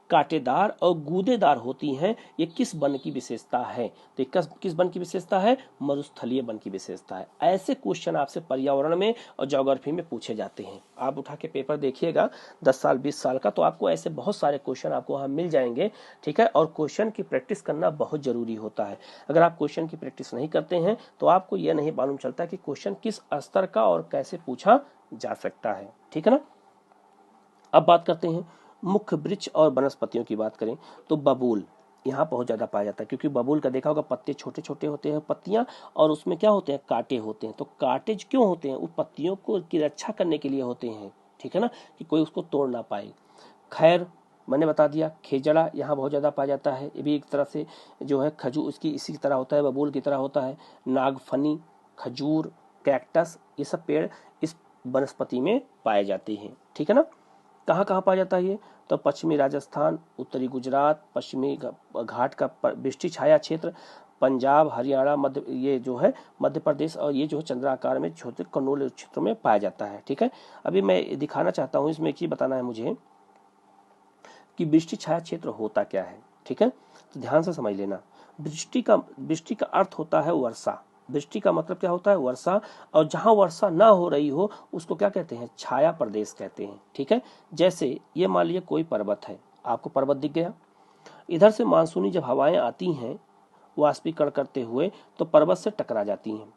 कांटेदार और गूदेदार होती हैं, ये किस वन की विशेषता है। तो किस वन की विशेषता है, मरुस्थलीय वन की विशेषता है। ऐसे क्वेश्चन आपसे पर्यावरण में और ज्योग्राफी में पूछे जाते हैं। आप उठा के पेपर देखिएगा 10 साल 20 साल का, तो आपको ऐसे बहुत सारे क्वेश्चन आपको वहाँ मिल जाएंगे, ठीक है। और क्वेश्चन की प्रैक्टिस करना बहुत जरूरी होता है। अगर आप क्वेश्चन की प्रैक्टिस नहीं करते हैं तो आपको यह नहीं मालूम चलता कि क्वेश्चन किस स्तर का और कैसे पूछा जा सकता है, ठीक है ना। अब बात करते हैं मुख्य वृक्ष और वनस्पतियों की बात करें तो बबूल यहाँ बहुत ज्यादा पाया जाता है, क्योंकि बबूल का देखा होगा पत्ते छोटे छोटे होते हैं पत्तियां, और उसमें क्या होते हैं, कांटे होते हैं। तो कांटे क्यों होते हैं, उन पत्तियों को की रक्षा करने के लिए होते हैं, ठीक है ना, कि कोई उसको तोड़ ना पाए। खैर मैंने बता दिया, खेजड़ा यहाँ बहुत ज्यादा पाया जाता है, ये भी एक तरह से जो है खजूर इसकी इसी तरह होता है, बबूल की तरह होता है। नागफनी, खजूर, कैक्टस, ये सब पेड़ इस वनस्पति में पाए जाते हैं, ठीक है ना। कहाँ कहाँ पाया जाता है ये, तो पश्चिमी राजस्थान, उत्तरी गुजरात, पश्चिमी घाट का वृष्टि छाया क्षेत्र, पंजाब, हरियाणा, ये जो है मध्य प्रदेश, और ये जो है चंद्राकार में छोटे कनौल क्षेत्रों में पाया जाता है, ठीक है। अभी मैं दिखाना चाहता हूँ, इसमें एक चीज बताना है मुझे कि वृष्टि छाया क्षेत्र होता क्या है, ठीक है। तो ध्यान से समझ लेना। वृष्टि का अर्थ होता है वर्षा। वृष्टि का मतलब क्या होता है, वर्षा। और जहां वर्षा ना हो रही हो उसको क्या कहते हैं, छाया प्रदेश कहते हैं, ठीक है। जैसे ये मान लिया कोई पर्वत है, आपको पर्वत दिख गया, इधर से मानसूनी जब हवाएं आती हैं वाष्पीकरण करते हुए तो पर्वत से टकरा जाती हैं।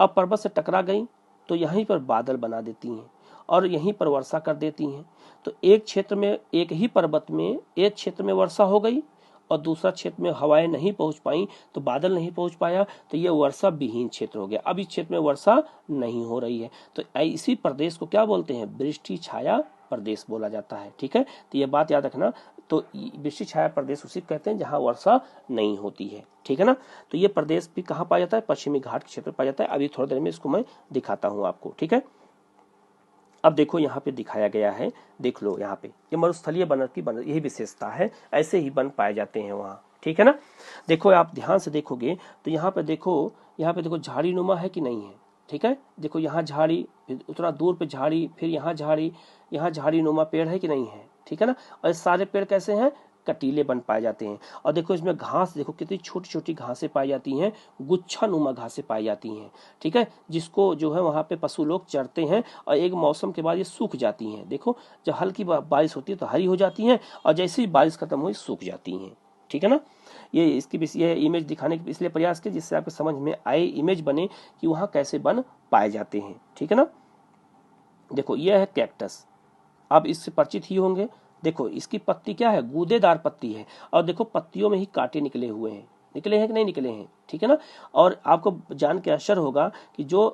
अब पर्वत से टकरा गई तो यहीं पर बादल बना देती हैं और यहीं पर वर्षा कर देती हैं। तो एक क्षेत्र में, एक ही पर्वत में एक क्षेत्र में वर्षा हो गई और दूसरा क्षेत्र में हवाएं नहीं पहुंच पाई, तो बादल नहीं पहुंच पाया, तो ये वर्षा विहीन क्षेत्र हो गया। अब इस क्षेत्र में वर्षा नहीं हो रही है, तो इसी प्रदेश को क्या बोलते हैं, वृष्टि छाया प्रदेश बोला जाता है, ठीक है। तो ये बात याद रखना। तो वृष्टि छाया प्रदेश उसी कहते हैं जहां वर्षा नहीं होती है, ठीक है ना। तो ये प्रदेश भी कहाँ पाया जाता है, पश्चिमी घाट क्षेत्र पाया जाता है। अभी थोड़ी देर में इसको मैं दिखाता हूँ आपको, ठीक है। अब देखो यहाँ पे दिखाया गया है, देख लो यहाँ पे ये मरुस्थलीय वन की यही विशेषता है, ऐसे ही वन पाए जाते हैं वहाँ, ठीक है ना। देखो आप ध्यान से देखोगे तो यहाँ पे देखो, यहाँ पे देखो झाड़ी नुमा है कि नहीं है, ठीक है। देखो यहाँ झाड़ी, फिर उतना दूर पे झाड़ी, फिर यहाँ झाड़ी, यहाँ झाड़ी नुमा पेड़ है कि नहीं है, ठीक है ना। और सारे पेड़ कैसे हैं, कटीले बन पाए जाते हैं। और देखो इसमें घास, देखो कितनी छोटी छोटी घासें पाई जाती हैं, गुच्छा नुमा घासें पाई जाती हैं, ठीक है, जिसको जो है वहाँ पे पशु लोग चरते हैं। और एक मौसम के बाद ये सूख जाती हैं। देखो जब हल्की बारिश होती है तो हरी हो जाती हैं, और जैसे ही बारिश खत्म हुई सूख जाती हैं, ठीक है ना। ये इसकी ये इमेज दिखाने के इसलिए प्रयास किया जिससे आपको समझ में आए, इमेज बने कि वहाँ कैसे वन पाए जाते हैं, ठीक है ना। देखो ये है कैक्टस, आप इससे परिचित ही होंगे। देखो इसकी पत्ती क्या है, गूदेदार पत्ती है, और देखो पत्तियों में ही कांटे निकले हुए हैं, निकले हैं कि नहीं निकले हैं, ठीक है ना। और आपको जान के आश्चर्य होगा कि जो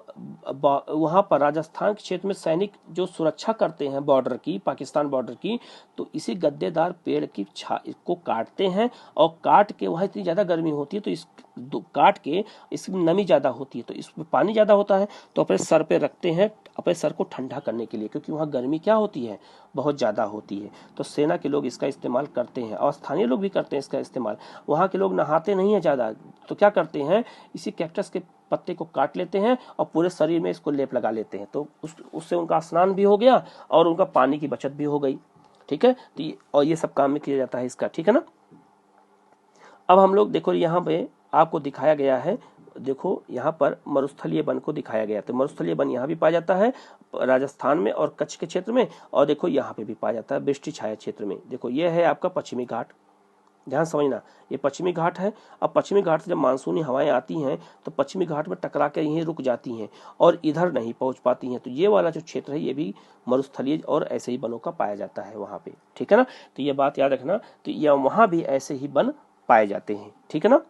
वहां पर राजस्थान के क्षेत्र में सैनिक जो सुरक्षा करते हैं बॉर्डर की, पाकिस्तान बॉर्डर की, तो इसी गद्देदार पेड़ की को काटते हैं, और काट के वहां इतनी ज्यादा गर्मी होती है तो इस काट के इसमें नमी ज्यादा होती है तो इसमें पानी ज्यादा होता है, तो अपने सर पे रखते हैं, अपने सर को ठंडा करने के लिए, क्योंकि वहाँ गर्मी क्या होती है, बहुत ज़्यादा होती है। तो सेना के लोग इसका इस्तेमाल करते हैं, और स्थानीय लोग भी करते हैं इसका इस्तेमाल। वहाँ के लोग नहाते नहीं हैं ज़्यादा, तो क्या करते हैं, इसी कैक्टस के पत्ते को काट लेते हैं और पूरे शरीर में इसको लेप लगा लेते हैं, तो उससे उनका स्नान भी हो गया और उनका पानी की बचत भी हो गई, ठीक है। तो और ये सब काम में किया जाता है इसका, ठीक है ना। अब हम लोग देखो यहाँ पे आपको दिखाया गया है, देखो यहाँ पर मरुस्थलीय वन को दिखाया गया, तो मरुस्थलीय वन यहाँ भी पाया जाता है राजस्थान में और कच्छ के क्षेत्र में, और देखो यहाँ पे भी पाया जाता है वृष्टि छाया क्षेत्र में। देखो ये है आपका पश्चिमी घाट, ध्यान समझना, ये पश्चिमी घाट है। अब पश्चिमी घाट से जब मानसूनी हवाएं आती हैं तो पश्चिमी घाट में टकरा के यहीं रुक जाती हैं और इधर नहीं पहुंच पाती हैं, तो ये वाला जो क्षेत्र है ये भी मरुस्थलीय और ऐसे ही वनों का पाया जाता है वहाँ पे, ठीक है ना। तो ये बात याद रखना, तो यह वहाँ भी ऐसे ही वन पाए जाते हैं, ठीक है ना।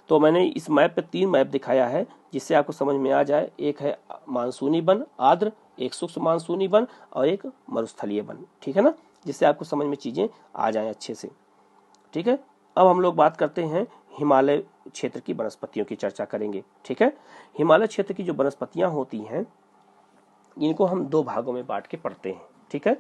तो मैंने इस मैप पे 3 मैप दिखाया है जिससे आपको समझ में आ जाए, एक है मानसूनी वन आर्द्र, एक शुष्क मानसूनी वन, और एक मरुस्थलीय वन, ठीक है ना, जिससे आपको समझ में चीजें आ जाएं अच्छे से, ठीक है। अब हम लोग बात करते हैं हिमालय क्षेत्र की वनस्पतियों की चर्चा करेंगे, ठीक है। हिमालय क्षेत्र की जो वनस्पतियां होती हैं इनको हम 2 भागों में बांट के पढ़ते हैं, ठीक है।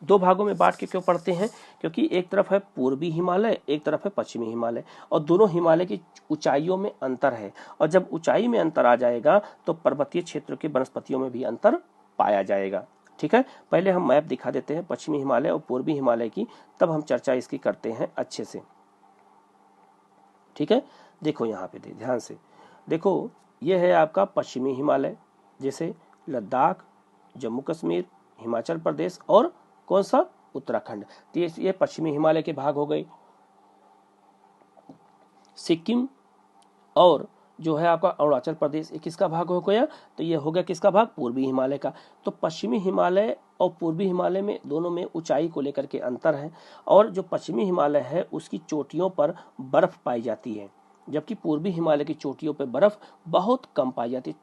2 भागों में बांट के क्यों पढ़ते हैं, क्योंकि एक तरफ है पूर्वी हिमालय, एक तरफ है पश्चिमी हिमालय, और दोनों हिमालय की ऊंचाइयों में अंतर है, और जब ऊंचाई में अंतर आ जाएगा तो पर्वतीय क्षेत्र के वनस्पतियों में भी अंतर पाया जाएगा, ठीक है। पहले हम मैप दिखा देते हैं पश्चिमी हिमालय और पूर्वी हिमालय की, तब हम चर्चा इसकी करते हैं अच्छे से, ठीक है। देखो यहाँ पे ध्यान से देखो, ये है आपका पश्चिमी हिमालय, जैसे लद्दाख, जम्मू कश्मीर, हिमाचल प्रदेश और कौन सा, उत्तराखंड। तो ये पश्चिमी हिमालय के भाग हो गए। सिक्किम और जो है आपका अरुणाचल प्रदेश, ये किसका भाग हो गया, तो ये हो गया किसका भाग, पूर्वी हिमालय का। तो पश्चिमी हिमालय और पूर्वी हिमालय में दोनों में ऊंचाई को लेकर के अंतर है, और जो पश्चिमी हिमालय है उसकी चोटियों पर बर्फ पाई जाती है, जबकि पूर्वी हिमालय की चोटियों पर बर्फ बहुत कम पाई जाती है,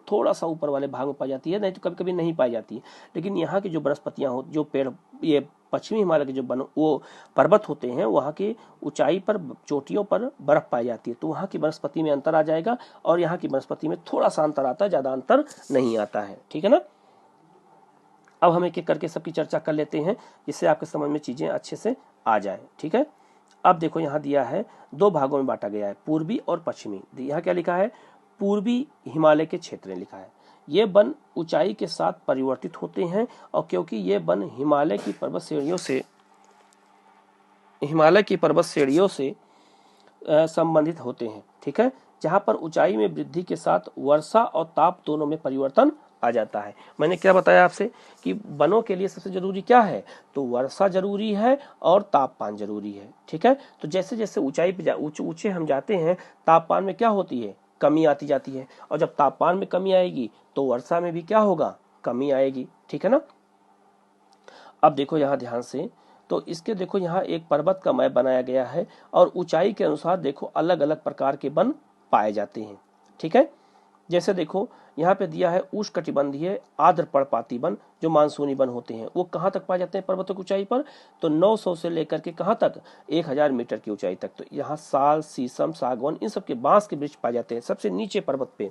थोड़ा सा ऊपर वाले भाग में पाई जाती है, नहीं तो कभी कभी नहीं पाई जाती है। लेकिन यहाँ की जो वनस्पतियां हो, जो पेड़, ये पश्चिमी हिमालय के जो वो पर्वत होते हैं वहाँ की ऊंचाई पर चोटियों पर बर्फ पाई जाती है, तो वहाँ की वनस्पति में अंतर आ जाएगा, और यहाँ की वनस्पति में थोड़ा सा अंतर आता है, ज्यादा अंतर नहीं आता है, ठीक है ना। अब हम एक एक करके सबकी चर्चा कर लेते हैं जिससे आपके समझ में चीजें अच्छे से आ जाए, ठीक है। अब देखो यहाँ दिया है 2 भागों में बांटा गया है, पूर्वी और पश्चिमी। यहाँ क्या लिखा है, पूर्वी हिमालय के क्षेत्र लिखा है। ये वन ऊंचाई के साथ परिवर्तित होते हैं, और क्योंकि ये वन हिमालय की पर्वत श्रेणियों से संबंधित होते हैं, ठीक है, जहां पर ऊंचाई में वृद्धि के साथ वर्षा और ताप दोनों में परिवर्तन आ जाता है। मैंने क्या बताया आपसे कि वनों के लिए सबसे जरूरी क्या है, तो वर्षा जरूरी है और तापमान जरूरी है, ठीक है। तो जैसे जैसे ऊंचाई पे ऊंचे हम जाते हैं, तापमान में क्या होती है, कमी आती जाती है, और जब तापमान में कमी आएगी तो वर्षा में भी क्या होगा, कमी आएगी, ठीक है ना। अब देखो यहाँ ध्यान से, तो इसके देखो यहाँ एक पर्वत का मैप बनाया गया है, और ऊंचाई के अनुसार देखो अलग अलग प्रकार के वन पाए जाते हैं, ठीक है। जैसे देखो यहाँ पे दिया है उष्णकटिबंधीय आर्द्र पर्णपाती वन, जो मानसूनी वन होते हैं, वो कहाँ तक पाए जाते हैं पर्वतों की ऊंचाई पर, तो 900 से लेकर के कहाँ तक, 1000 मीटर की ऊंचाई तक। तो यहाँ साल, शीशम, सागवान, इन सब के बांस के वृक्ष पाए जाते हैं सबसे नीचे पर्वत पे।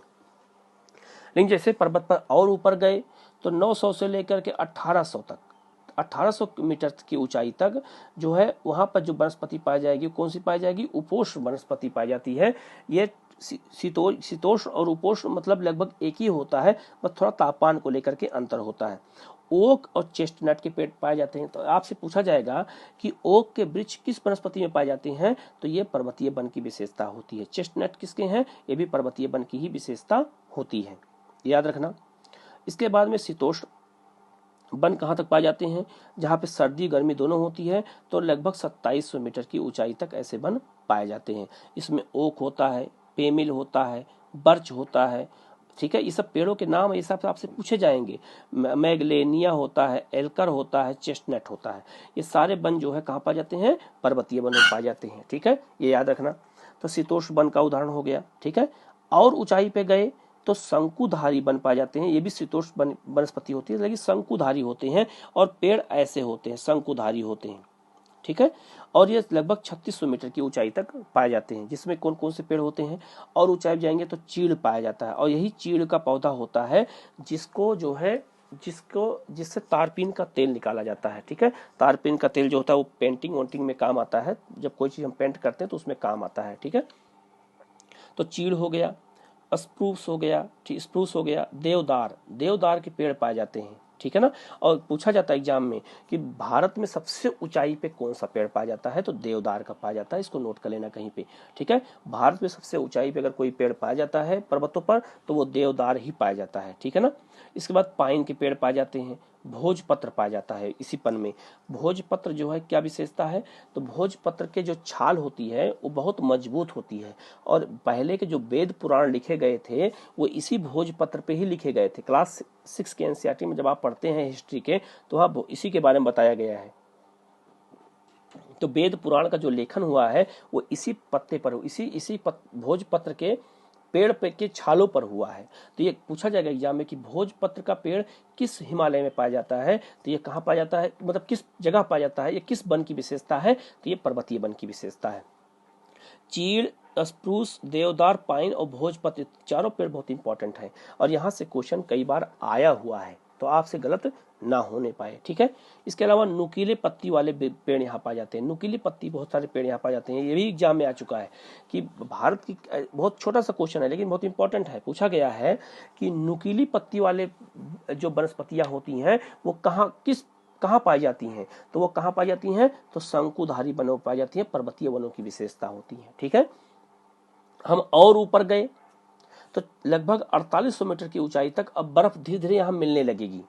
लेकिन जैसे पर्वत पर और ऊपर गए तो 900 से लेकर के 1800 तक, 1800 मीटर की ऊंचाई तक जो है वहां पर जो वनस्पति पाई जाएगी कौन सी पाई जाएगी? उपोष्ण वनस्पति पाई जाती है। ये शीतोष्ण और उपोष्ण मतलब लगभग एक ही होता है, बस थोड़ा तापमान को लेकर के अंतर होता है। ओक और चेस्टनट के पेड़ पाए जाते हैं। तो आपसे पूछा जाएगा कि ओक के वृक्ष किस वनस्पति में पाए जाते हैं, तो ये पर्वतीय वन की विशेषता होती है। चेस्टनट किसके हैं? ये भी पर्वतीय वन की ही विशेषता होती है, याद रखना। इसके बाद में शीतोष्ण वन कहाँ तक पाए जाते हैं? जहाँ पे सर्दी गर्मी दोनों होती है, तो लगभग 2700 मीटर की ऊंचाई तक ऐसे वन पाए जाते हैं। इसमें ओक होता है, पेमिल होता है, बर्च होता है, ठीक है। ये सब पेड़ों के नाम हिसाब से आपसे पूछे जाएंगे। मैगलेनिया होता है, एल्कर होता है, चेस्टनट होता है। ये सारे वन जो है कहाँ पाए जाते हैं? पर्वतीय वन में पाए जाते हैं, ठीक है, ये याद रखना। तो शीतोष्ण वन का उदाहरण हो गया, ठीक है। और ऊंचाई पे गए तो शंकुधारी वन पाए जाते हैं। ये भी शीतोष्ण वनस्पति होती है, लेकिन शंकुधारी होते हैं और पेड़ ऐसे होते हैं, शंकुधारी होते हैं, ठीक है। और ये लगभग 3600 मीटर की ऊंचाई तक पाए जाते हैं। जिसमें कौन कौन से पेड़ होते हैं? और ऊंचाई जाएंगे तो चीड़ पाया जाता है, और यही चीड़ का पौधा होता है जिसको जो है जिससे तारपीन का तेल निकाला जाता है, ठीक है। तारपीन का तेल जो होता है वो पेंटिंग वोंटिंग में काम आता है। जब कोई चीज हम पेंट करते हैं तो उसमें काम आता है, ठीक है। तो चीड़ हो गया, स्प्रूस हो गया, स्प्रूस हो गया, देवदार के पेड़ पाए जाते हैं, ठीक है ना। और पूछा जाता है एग्जाम में कि भारत में सबसे ऊंचाई पे कौन सा पेड़ पाया जाता है, तो देवदार का पाया जाता है। इसको नोट कर लेना कहीं पे, ठीक है। भारत में सबसे ऊंचाई पे अगर कोई पेड़ पाया जाता है पर्वतों पर, तो वो देवदार ही पाया जाता है, ठीक है ना। इसके बाद पाइन के पेड़ पाए जाते हैं, भोजपत्र पाया जाता है इसी पन में। भोजपत्र जो है क्या विशेषता है, तो भोजपत्र के जो छाल होती है वो बहुत मजबूत होती है, और पहले के जो वेद पुराण लिखे गए थे वो इसी भोजपत्र पे ही लिखे गए थे। क्लास 6 के एनसीईआरटी में जब आप पढ़ते हैं हिस्ट्री के, तो वहाँ इसी के बारे में बताया गया है। तो वेद पुराण का जो लेखन हुआ है वो इसी पत्ते पर, इसी भोजपत्र के पेड़ पे के छालों पर हुआ है। तो ये पूछा जाएगा एग्जाम में कि भोजपत्र का पेड़ किस हिमालय में पाया जाता है, तो ये कहाँ पाया जाता है, मतलब किस जगह पाया जाता है, ये किस वन की विशेषता है, तो ये पर्वतीय वन की विशेषता है। चीड़, स्प्रूस, देवदार, पाइन और भोजपत्र चारों पेड़ बहुत इंपॉर्टेंट हैं, और यहाँ से क्वेश्चन कई बार आया हुआ है, तो आपसे गलत ना होने पाए, ठीक है। इसके अलावा नुकीले पत्ती वाले पेड़ यहाँ पाए जाते हैं। नुकीली पत्ती बहुत सारे पेड़ यहाँ पाए जाते हैं। ये भी एग्जाम में आ चुका है कि भारत की, बहुत छोटा सा क्वेश्चन है लेकिन बहुत इंपॉर्टेंट है। पूछा गया है कि नुकीली पत्ती वाले जो वनस्पतियां होती हैं वो कहाँ पाई जाती हैं, तो वो कहाँ पाई जाती हैं, तो शंकुधारी वनों में पाई जाती हैं। पर्वतीय वनों की विशेषता होती है, ठीक है। हम और ऊपर गए तो लगभग 4800 मीटर की ऊंचाई तक अब बर्फ धीरे धीरे यहाँ मिलने लगेगी,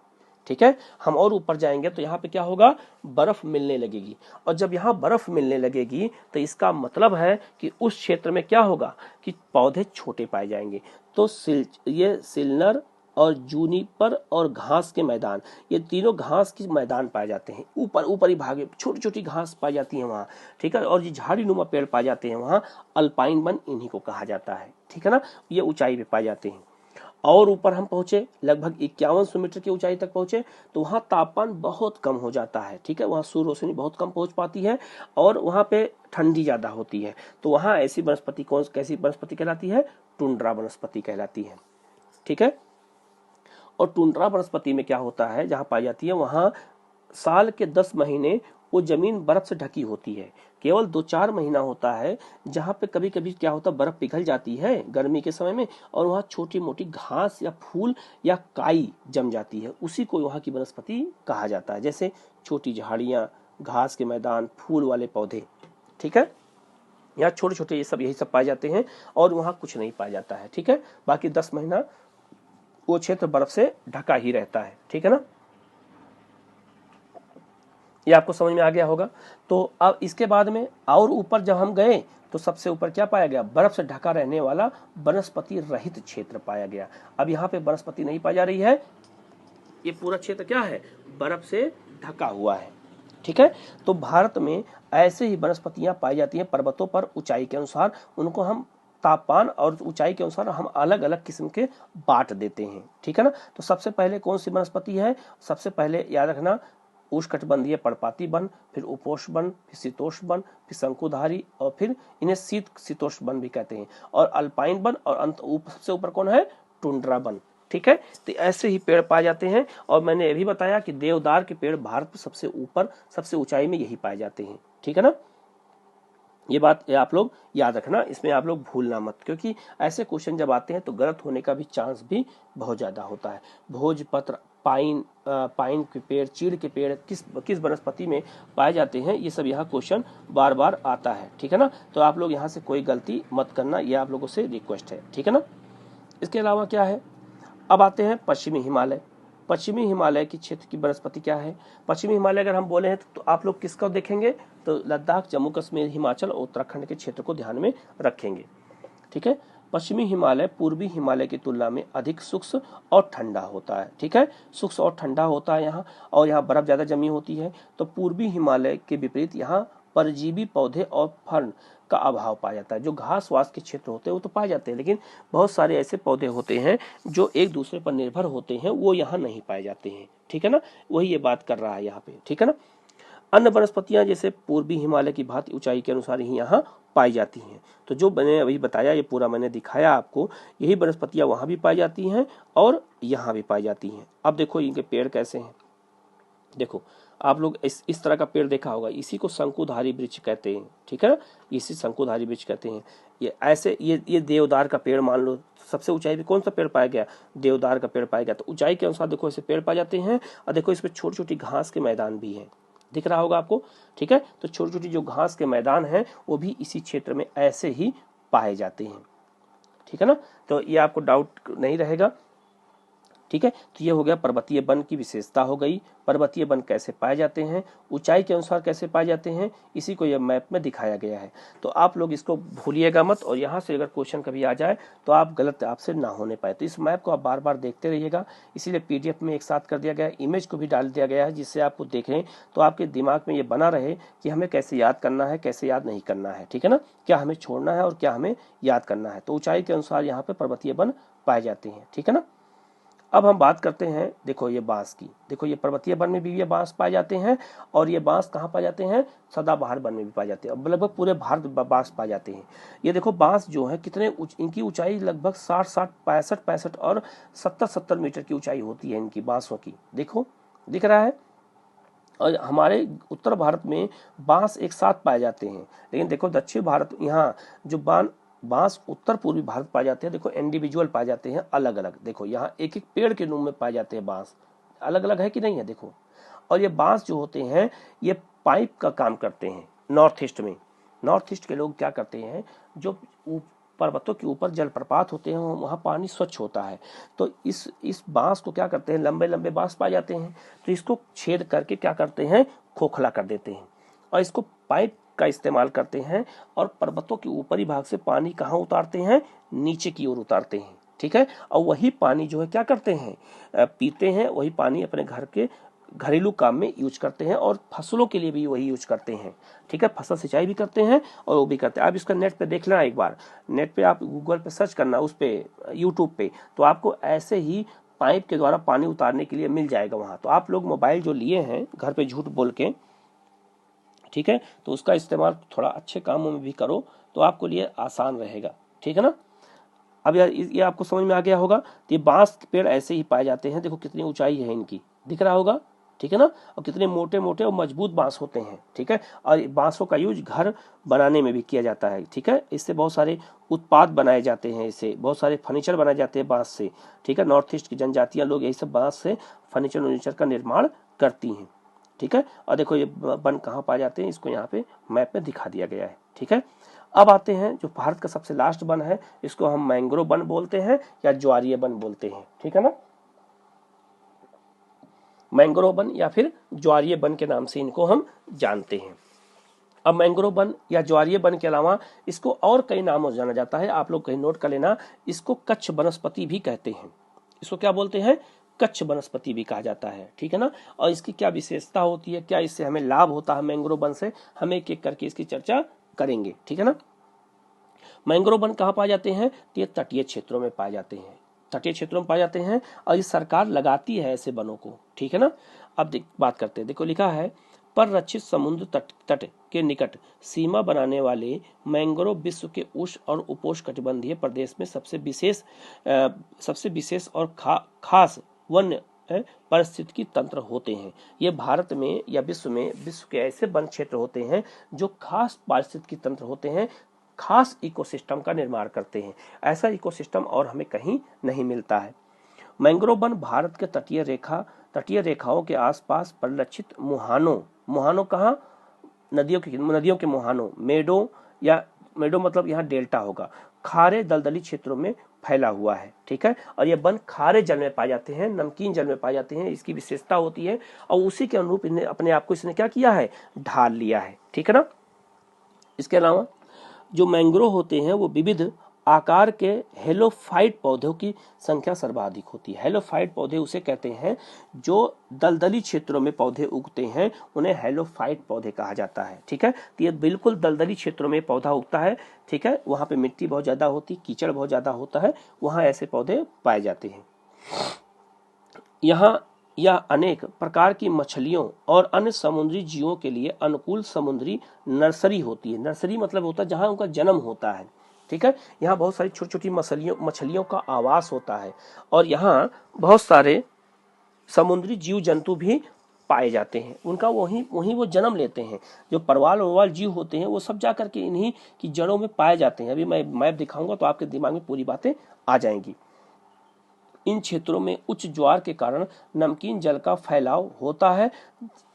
ठीक है। हम और ऊपर जाएंगे तो यहाँ पे क्या होगा, बर्फ मिलने लगेगी, और जब यहाँ बर्फ मिलने लगेगी तो इसका मतलब है कि उस क्षेत्र में क्या होगा कि पौधे छोटे पाए जाएंगे। तो ये सिलनर और जूनिपर और घास के मैदान, ये तीनों घास के मैदान पाए जाते हैं। ऊपर ही भागे छोटी छोटी घास पाई जाती है वहाँ, ठीक है। और ये झाड़ी नुमा पेड़ पाए जाते हैं वहाँ, अल्पाइन वन इन्हीं को कहा जाता है, ठीक है ना। ये ऊंचाई पे पाए जाते हैं। और ऊपर हम पहुंचे, लगभग 5100 मीटर की ऊंचाई तक पहुंचे, तो वहां तापमान बहुत कम हो जाता है, ठीक है। वहां सूर्य रोशनी बहुत कम पहुंच पाती है और वहां पे ठंडी ज्यादा होती है। तो वहां ऐसी वनस्पति कैसी वनस्पति कहलाती है, टुंड्रा वनस्पति कहलाती है, ठीक है। और टुंड्रा वनस्पति में क्या होता है, जहां पाई जाती है वहां साल के 10 महीने वो जमीन बर्फ से ढकी होती है। केवल 2-4 महीना होता है जहाँ पे कभी कभी क्या होता है, बर्फ पिघल जाती है गर्मी के समय में, और वहाँ छोटी मोटी घास या फूल या काई जम जाती है। उसी को वहाँ की वनस्पति कहा जाता है, जैसे छोटी झाड़ियाँ, घास के मैदान, फूल वाले पौधे, ठीक है। यहाँ छोटे छोटे यही सब पाए जाते हैं, और वहाँ कुछ नहीं पाया जाता है, ठीक है। बाकी 10 महीना वो क्षेत्र बर्फ से ढका ही रहता है, ठीक है ना। ये आपको समझ में आ गया होगा। तो अब इसके बाद में और ऊपर जब हम गए तो सबसे ऊपर क्या पाया गया, बर्फ से ढका रहने वाला वनस्पति रहित क्षेत्र पाया गया। अब यहाँ पे वनस्पति नहीं पाई जा रही है, ये पूरा क्षेत्र क्या है, बर्फ से ढका हुआ है, ठीक है। तो भारत में ऐसे ही वनस्पतियां पाई जाती हैं पर्वतों पर ऊंचाई के अनुसार। उनको हम तापमान और ऊंचाई के अनुसार हम अलग अलग किस्म के बांट देते हैं, ठीक है ना। तो सबसे पहले कौन सी वनस्पति है, सबसे पहले याद रखना उष्णकटिबंधीय पर्णपाती वन, फिर उपोष्ण वन, फिर शीतोष्ण वन, फिर शंकुधारी, और फिर इन्हें शीतोष्ण वन भी कहते हैं, और अल्पाइन वन, और सबसे ऊपर कौन है, टुंड्रा वन, ठीक है। तो ऐसे ही पेड़ पाए जाते हैं। और मैंने ये भी बताया कि देवदार के पेड़ भारत में सबसे ऊपर, सबसे ऊंचाई में यही पाए जाते हैं, ठीक है ना। ये बात आप लोग याद रखना, इसमें आप लोग भूलना मत, क्योंकि ऐसे क्वेश्चन जब आते हैं तो गलत होने का भी चांस भी बहुत ज्यादा होता है। भोजपत्र, पाइन के पेड़, चीड़ के पेड़ किस किस वनस्पति में पाए जाते हैं, ये सब यहाँ क्वेश्चन बार बार आता है, ठीक है ना। तो आप लोग यहाँ से कोई गलती मत करना, ये आप लोगों से रिक्वेस्ट है, ठीक है ना। इसके अलावा क्या है, अब आते हैं पश्चिमी हिमालय। पश्चिमी हिमालय की क्षेत्र की वनस्पति क्या है। पश्चिमी हिमालय अगर हम बोले हैं तो आप लोग किसका देखेंगे, तो लद्दाख, जम्मू कश्मीर, हिमाचल और उत्तराखंड के क्षेत्र को ध्यान में रखेंगे, ठीक है। पश्चिमी हिमालय पूर्वी हिमालय की तुलना में अधिक शुष्क और ठंडा होता है, ठीक है। शुष्क और ठंडा होता है यहाँ, और यहाँ बर्फ ज्यादा जमी होती है। तो पूर्वी हिमालय के विपरीत यहाँ परजीवी पौधे और फर्न का अभाव पाया जाता है। जो घास वास के क्षेत्र होते हैं वो तो पाए जाते हैं, लेकिन बहुत सारे ऐसे पौधे होते हैं जो एक दूसरे पर निर्भर होते हैं, वो यहाँ नहीं पाए जाते हैं, ठीक है ना। वही ये बात कर रहा है यहाँ पे, ठीक है ना। अन्य वनस्पतियां जैसे पूर्वी हिमालय की भांति ऊंचाई के अनुसार ही यहाँ पाई जाती हैं। तो जो मैंने अभी बताया, ये पूरा मैंने दिखाया आपको, यही वनस्पतियां वहां भी पाई जाती हैं और यहाँ भी पाई जाती हैं। अब देखो इनके पेड़ कैसे हैं। देखो आप लोग इस तरह का पेड़ देखा होगा, इसी को शंकुधारी वृक्ष कहते हैं, ठीक है ना। इसी शंकुधारी वृक्ष कहते हैं। ये ऐसे ये देवदार का पेड़ मान लो, सबसे ऊंचाई पे कौन सा पेड़ पाया गया, देवदार का पेड़ पाया गया। तो ऊंचाई के अनुसार देखो ऐसे पेड़ पाए जाते हैं। और देखो इसमें छोटी छोटी घास के मैदान भी हैं, दिख रहा होगा आपको, ठीक है। तो छोटी छोटी जो घास के मैदान हैं वो भी इसी क्षेत्र में ऐसे ही पाए जाते हैं, ठीक है ना। तो ये आपको डाउट नहीं रहेगा, ठीक है। तो ये हो गया पर्वतीय वन की विशेषता हो गई। पर्वतीय वन कैसे पाए जाते हैं, ऊंचाई के अनुसार कैसे पाए जाते हैं, इसी को यह मैप में दिखाया गया है। तो आप लोग इसको भूलिएगा मत, और यहाँ से अगर क्वेश्चन कभी आ जाए तो आप गलत आपसे ना होने पाए। तो इस मैप को आप बार बार देखते रहिएगा, इसीलिए पीडीएफ में एक साथ कर दिया गया है, इमेज को भी डाल दिया गया है, जिससे आपको देखें तो आपके दिमाग में ये बना रहे कि हमें कैसे याद करना है, कैसे याद नहीं करना है, ठीक है ना। क्या हमें छोड़ना है और क्या हमें याद करना है। तो ऊंचाई के अनुसार यहाँ पे पर्वतीय वन पाए जाते हैं, ठीक है ना। अब हम बात करते हैं, देखो ये बांस की, देखो ये पर्वतीय वन में भी ये बांस पाए जाते हैं, और ये बांस कहाँ पाए जाते हैं, सदाबहार वन में भी पाए जाते हैं। लगभग पूरे भारत बांस पाए जाते हैं। ये देखो बांस जो है कितने इनकी ऊंचाई लगभग 60 65 और 70 मीटर की ऊंचाई होती है इनकी बांसों की, देखो दिख रहा है। और हमारे उत्तर भारत में बांस एक साथ पाए जाते हैं, लेकिन देखो दक्षिण भारत, यहाँ जो बांस उत्तर पूर्वी भारत पाए जाते हैं, देखो इंडिविजुअल पाए जाते हैं अलग अलग। देखो यहाँ एक एक पेड़ के रूप में पाए जाते हैं बांस, अलग अलग है कि नहीं है, देखो। और ये बांस जो होते हैं ये पाइप का काम करते हैं। नॉर्थ ईस्ट में, नॉर्थ ईस्ट के लोग क्या करते हैं, जो पर्वतों के ऊपर जलप्रपात होते हैं वहाँ पानी स्वच्छ होता है, तो इस बांस को क्या करते हैं, लंबे लंबे बांस पाए जाते हैं, तो इसको छेद करके क्या करते हैं, खोखला कर देते हैं, और इसको पाइप का इस्तेमाल करते हैं, और पर्वतों के ऊपरी भाग से पानी कहाँ उतारते हैं, नीचे की ओर उतारते हैं, ठीक है। और वही पानी जो है क्या करते हैं, पीते हैं, वही पानी अपने घर के घरेलू काम में यूज करते हैं, और फसलों के लिए भी वही यूज करते हैं, ठीक है। फसल सिंचाई भी करते हैं और वो भी करते हैं। आप इसका नेट पे देख लेना एक बार, नेट पे आप गूगल पे सर्च करना, उस पे यूट्यूब पे, तो आपको ऐसे ही पाइप के द्वारा पानी उतारने के लिए मिल जाएगा वहां। तो आप लोग मोबाइल जो लिए हैं घर पे झूठ बोल के, ठीक है, तो उसका इस्तेमाल थोड़ा अच्छे कामों में भी करो तो आपको लिए आसान रहेगा, ठीक है ना। अब यार ये आपको समझ में आ गया होगा। तो ये बांस के पेड़ ऐसे ही पाए जाते हैं, देखो कितनी ऊंचाई है इनकी, दिख रहा होगा, ठीक है ना। और कितने मोटे मोटे और मजबूत बांस होते हैं, ठीक है। और बांसों का यूज घर बनाने में भी किया जाता है, ठीक है। इससे बहुत सारे उत्पाद बनाए जाते हैं, इससे बहुत सारे फर्नीचर बनाए जाते हैं बांस से, ठीक है। नॉर्थ ईस्ट की जनजातियां लोग यही सब बांस से फर्नीचर का निर्माण करती हैं, ठीक है। और देखो ये वन कहाँ पाए जाते हैं, इसको यहाँ पे मैप में दिखा दिया गया है, ठीक है। अब आते हैं जो भारत का सबसे लास्ट वन है, इसको हम मैंग्रोव वन बोलते हैं या ज्वारीय वन बोलते हैं, ठीक है ना। मैंग्रोव वन या फिर ज्वारीय वन के नाम से इनको हम जानते हैं। अब मैंग्रोव वन या ज्वारीय वन के अलावा इसको और कई नामों से जाना जाता है, आप लोग कहीं नोट कर लेना। इसको कच्छ वनस्पति भी कहते हैं, इसको क्या बोलते हैं, कच्छ वनस्पति भी कहा जाता है, ठीक है ना। और इसकी क्या विशेषता होती है, क्या इससे हमें लाभ होता है मैंग्रोव वन से, हम एक एक करके इसकी चर्चा करेंगे, ठीक है ना। मैंग्रोव वन कहाँ पाए जाते हैं, तो ये तटीय क्षेत्रों में पाए जाते हैं, तटीय क्षेत्रों में पाए जाते हैं, और ये सरकार लगाती है ऐसे वनों को, ठीक है ना। अब बात करते हैं, देखो लिखा है पररक्षित समुद्र तट के निकट सीमा बनाने वाले मैंग्रोव विश्व के उष्ण और उपोष्णकटिबंधीय प्रदेश में सबसे विशेष और खास वन्य पारिस्थितिकी तंत्र होते हैं। ये भारत में या विश्व के ऐसे वन क्षेत्र होते हैं जो खास पारिस्थितिकी तंत्र होते हैं, खास इकोसिस्टम का निर्माण करते हैं। ऐसा इकोसिस्टम और हमें कहीं नहीं मिलता है। मैंग्रोव वन भारत के तटीय रेखाओं के आसपास परिलक्षित मुहानों कहाँ, नदियों के मुहानों, मेडो मतलब यहाँ डेल्टा होगा, खारे दलदली क्षेत्रों में फैला हुआ है। ठीक है, और ये वन खारे जल में पाए जाते हैं, नमकीन जल में पाए जाते हैं, इसकी विशेषता होती है। और उसी के अनुरूप इन्हें अपने आप को इसने क्या किया है, ढाल लिया है। ठीक है ना। इसके अलावा जो मैंग्रोव होते हैं वो विविध आकार के हेलोफाइट पौधों की संख्या सर्वाधिक होती है। हेलोफाइट पौधे उसे कहते हैं जो दलदली क्षेत्रों में पौधे उगते हैं, उन्हें हेलोफाइट पौधे कहा जाता है। ठीक है, तो ये बिल्कुल दलदली क्षेत्रों में पौधा उगता है। ठीक है, वहां पे मिट्टी बहुत ज्यादा होती, कीचड़ बहुत ज्यादा होता है, वहां ऐसे पौधे पाए जाते हैं। यहाँ यह अनेक प्रकार की मछलियों और अन्य समुद्री जीवों के लिए अनुकूल समुद्री नर्सरी होती है। नर्सरी मतलब होता है जहां उनका जन्म होता है। ठीक है, यहाँ बहुत सारी छोटी छोटी मछलियों का आवास होता है और यहाँ बहुत सारे समुद्री जीव जंतु भी पाए जाते हैं। उनका वहीं वो जन्म लेते हैं। जो परवाल जीव होते हैं वो सब जाकर के इन्हीं की जड़ों में पाए जाते हैं। अभी मैं मैप दिखाऊंगा तो आपके दिमाग में पूरी बातें आ जाएंगी। इन क्षेत्रों में उच्च ज्वार के कारण नमकीन जल का फैलाव होता है।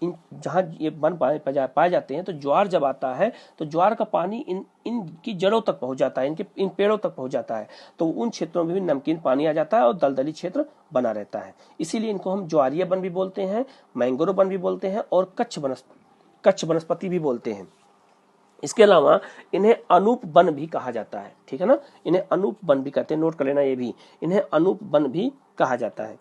जहां ये वन पाए जाते हैं तो ज्वार जब आता है तो ज्वार का पानी इनकी जड़ों तक पहुंच जाता है, इन पेड़ों तक पहुंच जाता है, तो उन क्षेत्रों में भी नमकीन पानी आ जाता है और दलदली क्षेत्र बना रहता है। इसीलिए इनको हम ज्वारीय वन भी बोलते हैं, मैंग्रोव वन भी बोलते हैं और कच्छ वनस्पति भी बोलते हैं। इसके अलावा इन्हें अनूप वन भी कहा जाता है। ठीक है ना, इन्हें अनूप वन भी कहते हैं, नोट कर लेना ये भी, इन्हें अनूप वन भी कहा जाता है।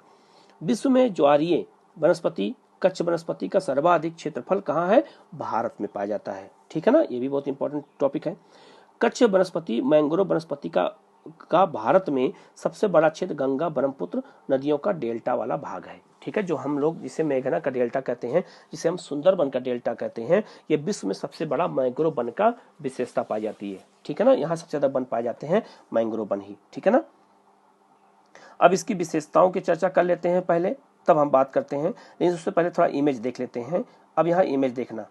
विश्व में ज्वारीय वनस्पति कच्छ वनस्पति का सर्वाधिक क्षेत्रफल कहाँ है, भारत में पाया जाता है। ठीक है ना, ये भी बहुत इंपॉर्टेंट टॉपिक है। कच्छ वनस्पति मैंग्रोव वनस्पति का भारत में सबसे बड़ा क्षेत्र गंगा ब्रह्मपुत्र नदियों का डेल्टा वाला भाग है। ठीक है, जो हम लोग जिसे मेघना का डेल्टा कहते हैं, जिसे हम सुंदरबन का डेल्टा कहते हैं, ये विश्व में सबसे बड़ा मैंग्रोव वन का विशेषता पाई जाती है। ठीक है ना, यहाँ सबसे ज्यादा वन पाए जाते हैं मैंग्रोव वन ही। ठीक है ना, अब इसकी विशेषताओं की चर्चा कर लेते हैं पहले, तब हम बात करते हैं। लेकिन उससे पहले थोड़ा इमेज देख लेते हैं। अब यहाँ इमेज देखना,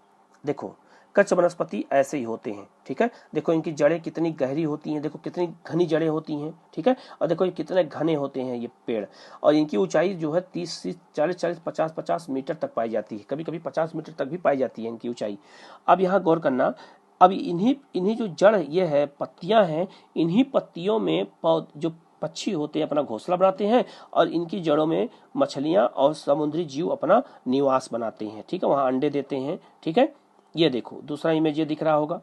देखो कच्छ वनस्पति ऐसे ही होते हैं। ठीक है, देखो इनकी जड़ें कितनी गहरी होती हैं, देखो कितनी घनी जड़ें होती हैं। ठीक है, और देखो ये कितने घने होते हैं ये पेड़, और इनकी ऊंचाई जो है 30 से 40 50 मीटर तक पाई जाती है, कभी कभी 50 मीटर तक भी पाई जाती है इनकी ऊंचाई। अब यहाँ गौर करना, अब इन्हीं जो जड़ ये है, पत्तियां हैं, इन्हीं पत्तियों में जो पक्षी होते हैं अपना घोंसला बनाते हैं और इनकी जड़ों में मछलियां और समुद्री जीव अपना निवास बनाते हैं। ठीक है, वहां अंडे देते हैं। ठीक है, ये देखो दूसरा इमेज ये दिख रहा होगा।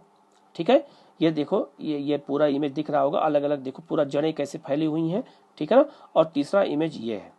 ठीक है, ये देखो ये पूरा इमेज दिख रहा होगा, अलग अलग देखो पूरा जड़ें कैसे फैली हुई हैं। ठीक है ना, और तीसरा इमेज ये है,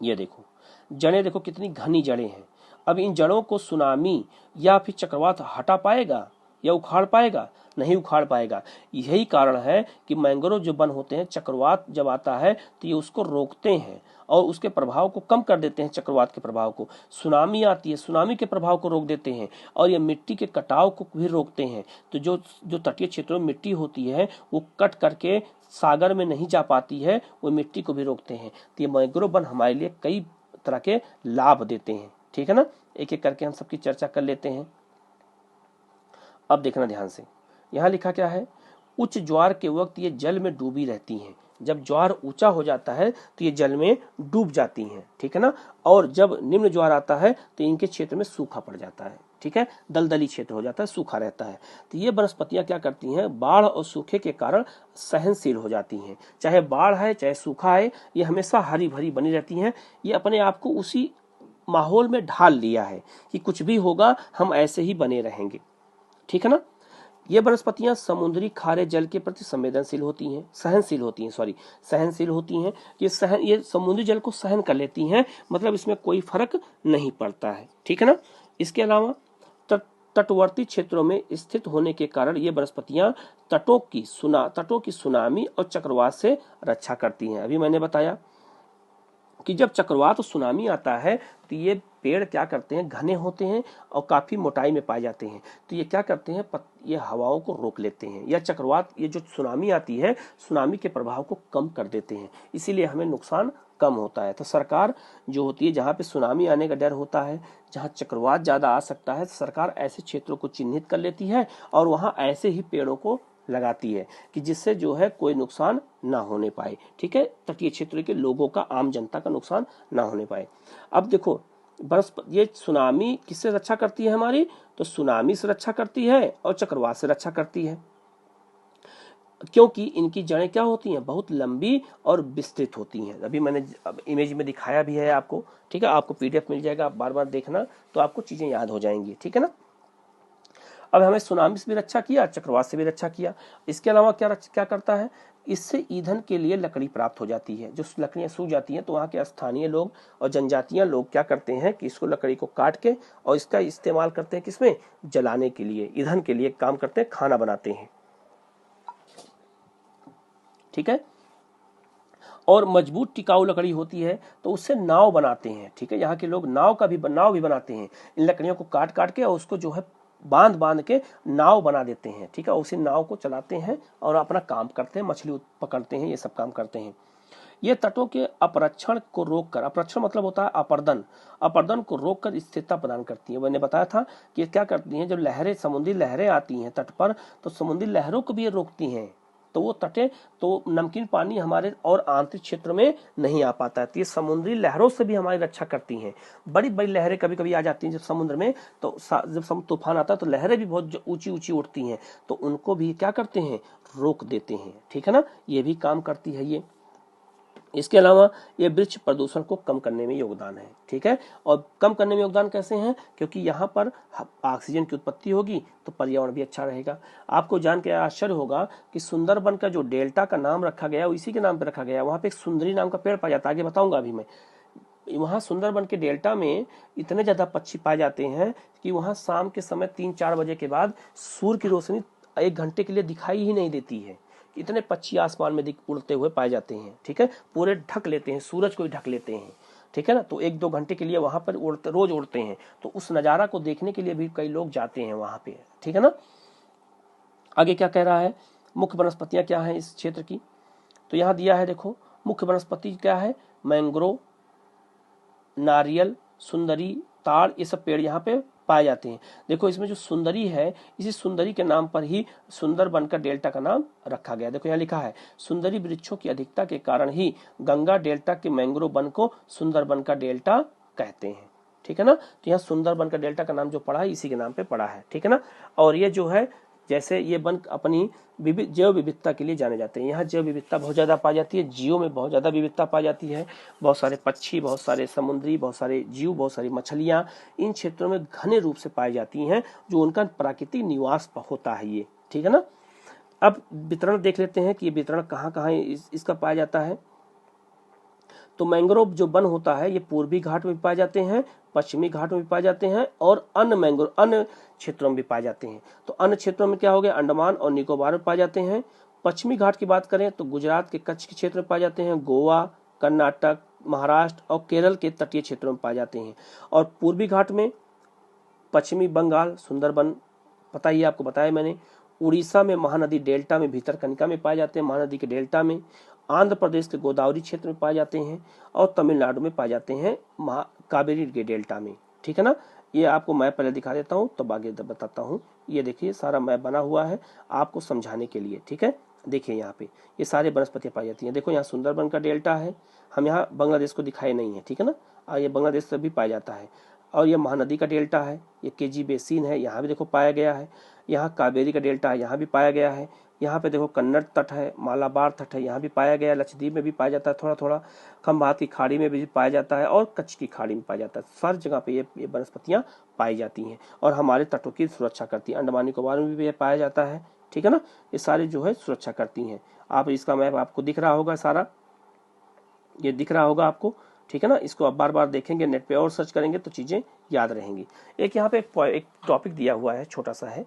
ये देखो जड़ें, देखो कितनी घनी जड़ें हैं। अब इन जड़ों को सुनामी या फिर चक्रवात हटा पाएगा या उखाड़ पाएगा, नहीं उखाड़ पाएगा। यही कारण है कि मैंग्रोव जो वन होते हैं, चक्रवात जब आता है तो ये उसको रोकते हैं और उसके प्रभाव को कम कर देते हैं। चक्रवात के प्रभाव को, सुनामी आती है, सुनामी के प्रभाव को रोक देते हैं और ये मिट्टी के कटाव को भी रोकते हैं। तो जो तटीय क्षेत्रों में मिट्टी होती है वो कट करके सागर में नहीं जा पाती है, वो मिट्टी को भी रोकते हैं। तो ये मैंग्रोव वन हमारे लिए कई तरह के लाभ देते हैं। ठीक है ना, एक एक करके हम सबकी चर्चा कर लेते हैं। अब देखना ध्यान से, यहाँ लिखा क्या है, उच्च ज्वार के वक्त ये जल में डूबी रहती हैं। जब ज्वार ऊंचा हो जाता है तो ये जल में डूब जाती हैं। ठीक है ना, और जब निम्न ज्वार आता है तो इनके क्षेत्र में सूखा पड़ जाता है। ठीक है, दलदली क्षेत्र हो जाता है, सूखा रहता है। तो ये वनस्पतियां क्या करती हैं, बाढ़ और सूखे के कारण सहनशील हो जाती हैं। चाहे बाढ़ है चाहे सूखा है, ये हमेशा हरी भरी बनी रहती हैं। ये अपने आप को उसी माहौल में ढाल लिया है कि कुछ भी होगा हम ऐसे ही बने रहेंगे। ठीक है ना, ये वनस्पतियां समुद्री खारे जल के प्रति सहनशील होती हैं। ये समुद्री जल को सहन कर लेती हैं, मतलब इसमें कोई फर्क नहीं पड़ता है। ठीक है ना, इसके अलावा तटवर्ती क्षेत्रों में स्थित होने के कारण ये वनस्पतियां तटों की सुनामी और चक्रवात से रक्षा करती हैं। अभी मैंने बताया कि जब चक्रवात और सुनामी आता है तो ये पेड़ क्या करते हैं, घने होते हैं और काफ़ी मोटाई में पाए जाते हैं। तो ये क्या करते हैं, ये हवाओं को रोक लेते हैं, या चक्रवात, ये जो सुनामी आती है, सुनामी के प्रभाव को कम कर देते हैं, इसीलिए हमें नुकसान कम होता है। तो सरकार जो होती है, जहाँ पे सुनामी आने का डर होता है, जहाँ चक्रवात ज़्यादा आ सकता है, तो सरकार ऐसे क्षेत्रों को चिन्हित कर लेती है और वहाँ ऐसे ही पेड़ों को लगाती है कि जिससे जो है कोई नुकसान ना होने पाए। ठीक है, तटीय क्षेत्र के लोगों का, आम जनता का नुकसान ना होने पाए। अब देखो ये सुनामी किससे रक्षा करती है हमारी, तो सुनामी से रक्षा करती है और चक्रवात से रक्षा करती है, क्योंकि इनकी जड़ें क्या होती हैं, बहुत लंबी और विस्तृत होती हैं। अभी मैंने इमेज में दिखाया भी है आपको। ठीक है, आपको पीडीएफ मिल जाएगा, आप बार बार देखना तो आपको चीजें याद हो जाएंगी। ठीक है ना। अब हमें सुनामी से भी रक्षा किया, चक्रवात से भी रक्षा किया। इसके अलावा क्या करता है, इससे ईंधन के लिए लकड़ी प्राप्त हो जाती है। जो लकड़ियां सूख जाती हैं तो वहाँ के स्थानीय लोग और जनजातियां लोग क्या करते हैं कि इसको, लकड़ी को काट के और इसका इस्तेमाल करते हैं किसमें, जलाने के लिए, ईंधन के लिए काम करते हैं, खाना बनाते हैं। ठीक है, और मजबूत टिकाऊ लकड़ी होती है तो उससे नाव बनाते हैं। ठीक है, यहाँ के लोग नाव भी बनाते हैं। इन लकड़ियों को काट काट के और उसको जो है बांध के नाव बना देते हैं। ठीक है, उसी नाव को चलाते हैं और अपना काम करते हैं, मछली पकड़ते हैं, ये सब काम करते हैं। ये तटों के अपरक्षण को रोककर, अपरक्षण मतलब होता है अपरदन को रोककर स्थिरता प्रदान करती है। मैंने बताया था कि ये क्या करती हैं, जब लहरें, समुद्री लहरें आती हैं तट पर, तो समुद्री लहरों को भी ये रोकती हैं। तो वो तटे, तो नमकीन पानी हमारे और आंतरिक क्षेत्र में नहीं आ पाता है। तो ये समुद्री लहरों से भी हमारी रक्षा करती हैं। बड़ी बड़ी लहरें कभी कभी आ जाती हैं जब समुद्र में, तो जब समुद्र तूफान आता है तो लहरें भी बहुत ऊंची ऊंची उठती हैं, तो उनको भी क्या करते हैं, रोक देते हैं। ठीक है ना, ये भी काम करती है ये। इसके अलावा ये वृक्ष प्रदूषण को कम करने में योगदान है। ठीक है, और कम करने में योगदान कैसे हैं, क्योंकि यहाँ पर ऑक्सीजन की उत्पत्ति होगी तो पर्यावरण भी अच्छा रहेगा। आपको जान के आश्चर्य होगा कि सुंदरबन का जो डेल्टा का नाम रखा गया, इसी के नाम पे रखा गया। वहाँ पे एक सुंदरी नाम का पेड़ पाया जाता है, आगे बताऊंगा अभी मैं। वहाँ सुंदरबन के डेल्टा में इतने ज्यादा पक्षी पाए जाते हैं कि वहाँ शाम के समय 3-4 बजे के बाद सूर्य की रोशनी 1 घंटे के लिए दिखाई ही नहीं देती है। इतने पक्षी आसमान में उड़ते हुए पाए जाते हैं। ठीक है, पूरे ढक लेते हैं, सूरज को भी ढक लेते हैं। ठीक है ना, तो 1-2 घंटे के लिए वहां पर रोज उड़ते हैं। तो उस नजारा को देखने के लिए भी कई लोग जाते हैं वहां पे। ठीक है ना। आगे क्या कह रहा है, मुख्य वनस्पतियां क्या है इस क्षेत्र की, तो यहाँ दिया है, देखो मुख्य वनस्पति क्या है, मैंग्रोव, नारियल, सुंदरी, ताड़, ये सब पेड़ यहाँ पे पाए जाते हैं। देखो इसमें जो सुंदरी है, इसी सुंदरी के नाम पर ही सुंदरबन का डेल्टा का नाम रखा गया। देखो यहाँ लिखा है, सुंदरी वृक्षों की अधिकता के कारण ही गंगा डेल्टा के मैंग्रोव वन को सुंदरबन का डेल्टा कहते हैं। ठीक है ना, तो यहाँ सुंदरबन का डेल्टा का नाम जो पड़ा है इसी के नाम पे पड़ा है। ठीक है ना, और ये जो है, जैसे ये वन अपनी जैव विविधता के लिए जाने जाते हैं। यहाँ जैव विविधता बहुत ज्यादा पाई जाती है, जीवों में बहुत ज्यादा विविधता पाई जाती है। बहुत सारे पक्षी, बहुत सारे समुद्री, बहुत सारे जीव, बहुत सारी मछलियां इन क्षेत्रों में घने रूप से पाई जाती हैं, जो उनका प्राकृतिक निवास होता है ये। ठीक है ना। अब वितरण देख लेते हैं कि ये वितरण कहाँ कहाँ इसका पाया जाता है। तो मैंग्रोव जो वन होता है ये पूर्वी घाट में पाए जाते हैं, पश्चिमी घाट में भी पाए जाते हैं और अन्य क्षेत्रों में भी पाए जाते हैं। तो अन्य क्षेत्रों में क्या हो गया, अंडमान और निकोबार में पाए जाते हैं। पश्चिमी घाट की बात करें तो गुजरात के कच्छ के क्षेत्र में पाए जाते हैं, गोवा, कर्नाटक, महाराष्ट्र और केरल के तटीय क्षेत्रों में पाए जाते हैं। और पूर्वी घाट में पश्चिमी बंगाल, सुंदरबन, पता ही आपको बताया मैंने। उड़ीसा में महानदी डेल्टा में भीतरकनिका में पाए जाते हैं, महानदी के डेल्टा में। आंध्र प्रदेश के गोदावरी क्षेत्र में पाए जाते हैं और तमिलनाडु में पाए जाते हैं कावेरी के डेल्टा में। ठीक है ना, ये आपको मैप पहले दिखा देता हूँ तब आगे बताता हूँ। ये देखिए सारा मैप बना हुआ है आपको समझाने के लिए। ठीक है, देखिए यहाँ पे ये सारे वनस्पतियां पाई जाती हैं। देखो यहाँ सुंदरबन का डेल्टा है, हम यहाँ बांग्लादेश को दिखाए नहीं है। ठीक है ना, और ये बांग्लादेश से भी पाया जाता है। और ये महानदी का डेल्टा है, ये केजी बेसिन है, यहाँ भी देखो पाया गया है। यहाँ कावेरी का डेल्टा है, यहाँ भी पाया गया है। यहाँ पे देखो कन्नड़ तट है, मालाबार तट है, यहाँ भी पाया गया है। लक्षद्वीप में भी पाया जाता है थोड़ा थोड़ा, खंभात की खाड़ी में भी पाया जाता है और कच्छ की खाड़ी में पाया जाता है। हर जगह पे ये वनस्पतियां पाई जाती हैं और हमारे तटों की सुरक्षा करती है। अंडमान निकोबार में भी पाया जाता है। ठीक है ना, ये सारे जो है सुरक्षा करती हैं। आप इसका मैप आपको दिख रहा होगा, सारा ये दिख रहा होगा आपको। ठीक है ना, इसको आप बार बार देखेंगे, नेट पे और सर्च करेंगे तो चीजें याद रहेंगी। एक यहाँ पे एक टॉपिक दिया हुआ है, छोटा सा है,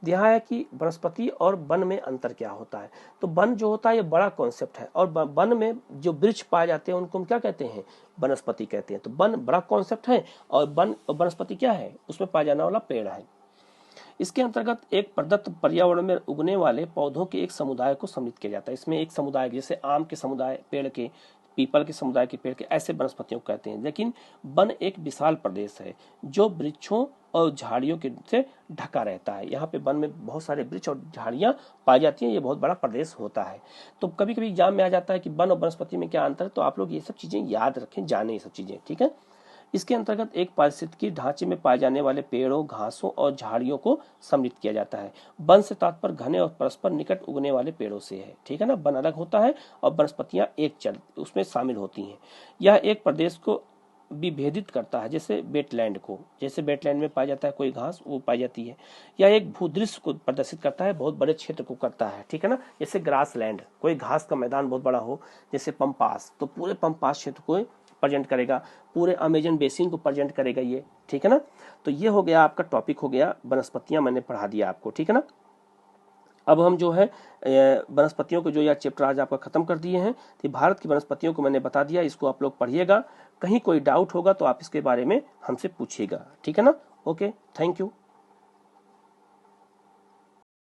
यहाँ है कि वनस्पति और वन में अंतर क्या होता है। तो वन जो होता है ये बड़ा कॉन्सेप्ट है, और वन में जो वृक्ष पाए जाते हैं उनको हम क्या कहते हैं, वनस्पति कहते हैं। तो वन बड़ा कॉन्सेप्ट है और वनस्पति क्या है, उसमें पाया जाने वाला पेड़ है। इसके अंतर्गत एक प्रदत्त पर्यावरण में उगने वाले पौधों के एक समुदाय को सम्मिलित किया जाता है। इसमें एक समुदाय जैसे आम के समुदाय पेड़ के, पीपल के समुदाय के पेड़ के, ऐसे वनस्पतियों को कहते हैं। लेकिन वन एक विशाल प्रदेश है जो वृक्षों और झाड़ियों के से ढका रहता है। यहाँ पे वन में बहुत सारे वृक्ष और झाड़ियाँ पाई जाती हैं, ये बहुत बड़ा प्रदेश होता है। तो कभी कभी एग्जाम में आ जाता है कि वन और वनस्पति में क्या अंतर है, तो आप लोग ये सब चीजें याद रखें, जाने ये सब चीजें, ठीक है। इसके अंतर्गत एक पारिस्थितिकी ढांचे में पाए जाने वाले पेड़ों, घासों और झाड़ियों को सम्मिलित किया जाता है। वन से तात्पर्य घने और परस्पर निकट उगने वाले पेड़ों से है, ठीक है ना। वन अलग होता है और वनस्पतियां एक चल उसमें शामिल होती हैं। यह एक प्रदेश को विभेदित करता है, जैसे वेटलैंड को, जैसे वेटलैंड में पाया जाता है कोई घास वो पाई जाती है। यह एक भूदृश्य को प्रदर्शित करता है, बहुत बड़े क्षेत्र को करता है, ठीक है ना। जैसे ग्रास लैंड, कोई घास का मैदान बहुत बड़ा हो, जैसे पंपास, तो पूरे पंपास क्षेत्र को प्रेजेंट करेगा, पूरे अमेजन बेसिन को प्रेजेंट करेगा ये, ठीक है ना। तो ये हो गया आपका टॉपिक, हो गया वनस्पतियां, मैंने पढ़ा दिया आपको, ठीक है ना। अब हम जो है वनस्पतियों को जो या चैप्टर आज आपका खत्म कर दिए हैं। तो भारत की वनस्पतियों को मैंने बता दिया, इसको आप लोग पढ़िएगा। कहीं कोई डाउट होगा तो आप इसके बारे में हमसे पूछिएगा, ठीक है ना। Okay, thank you.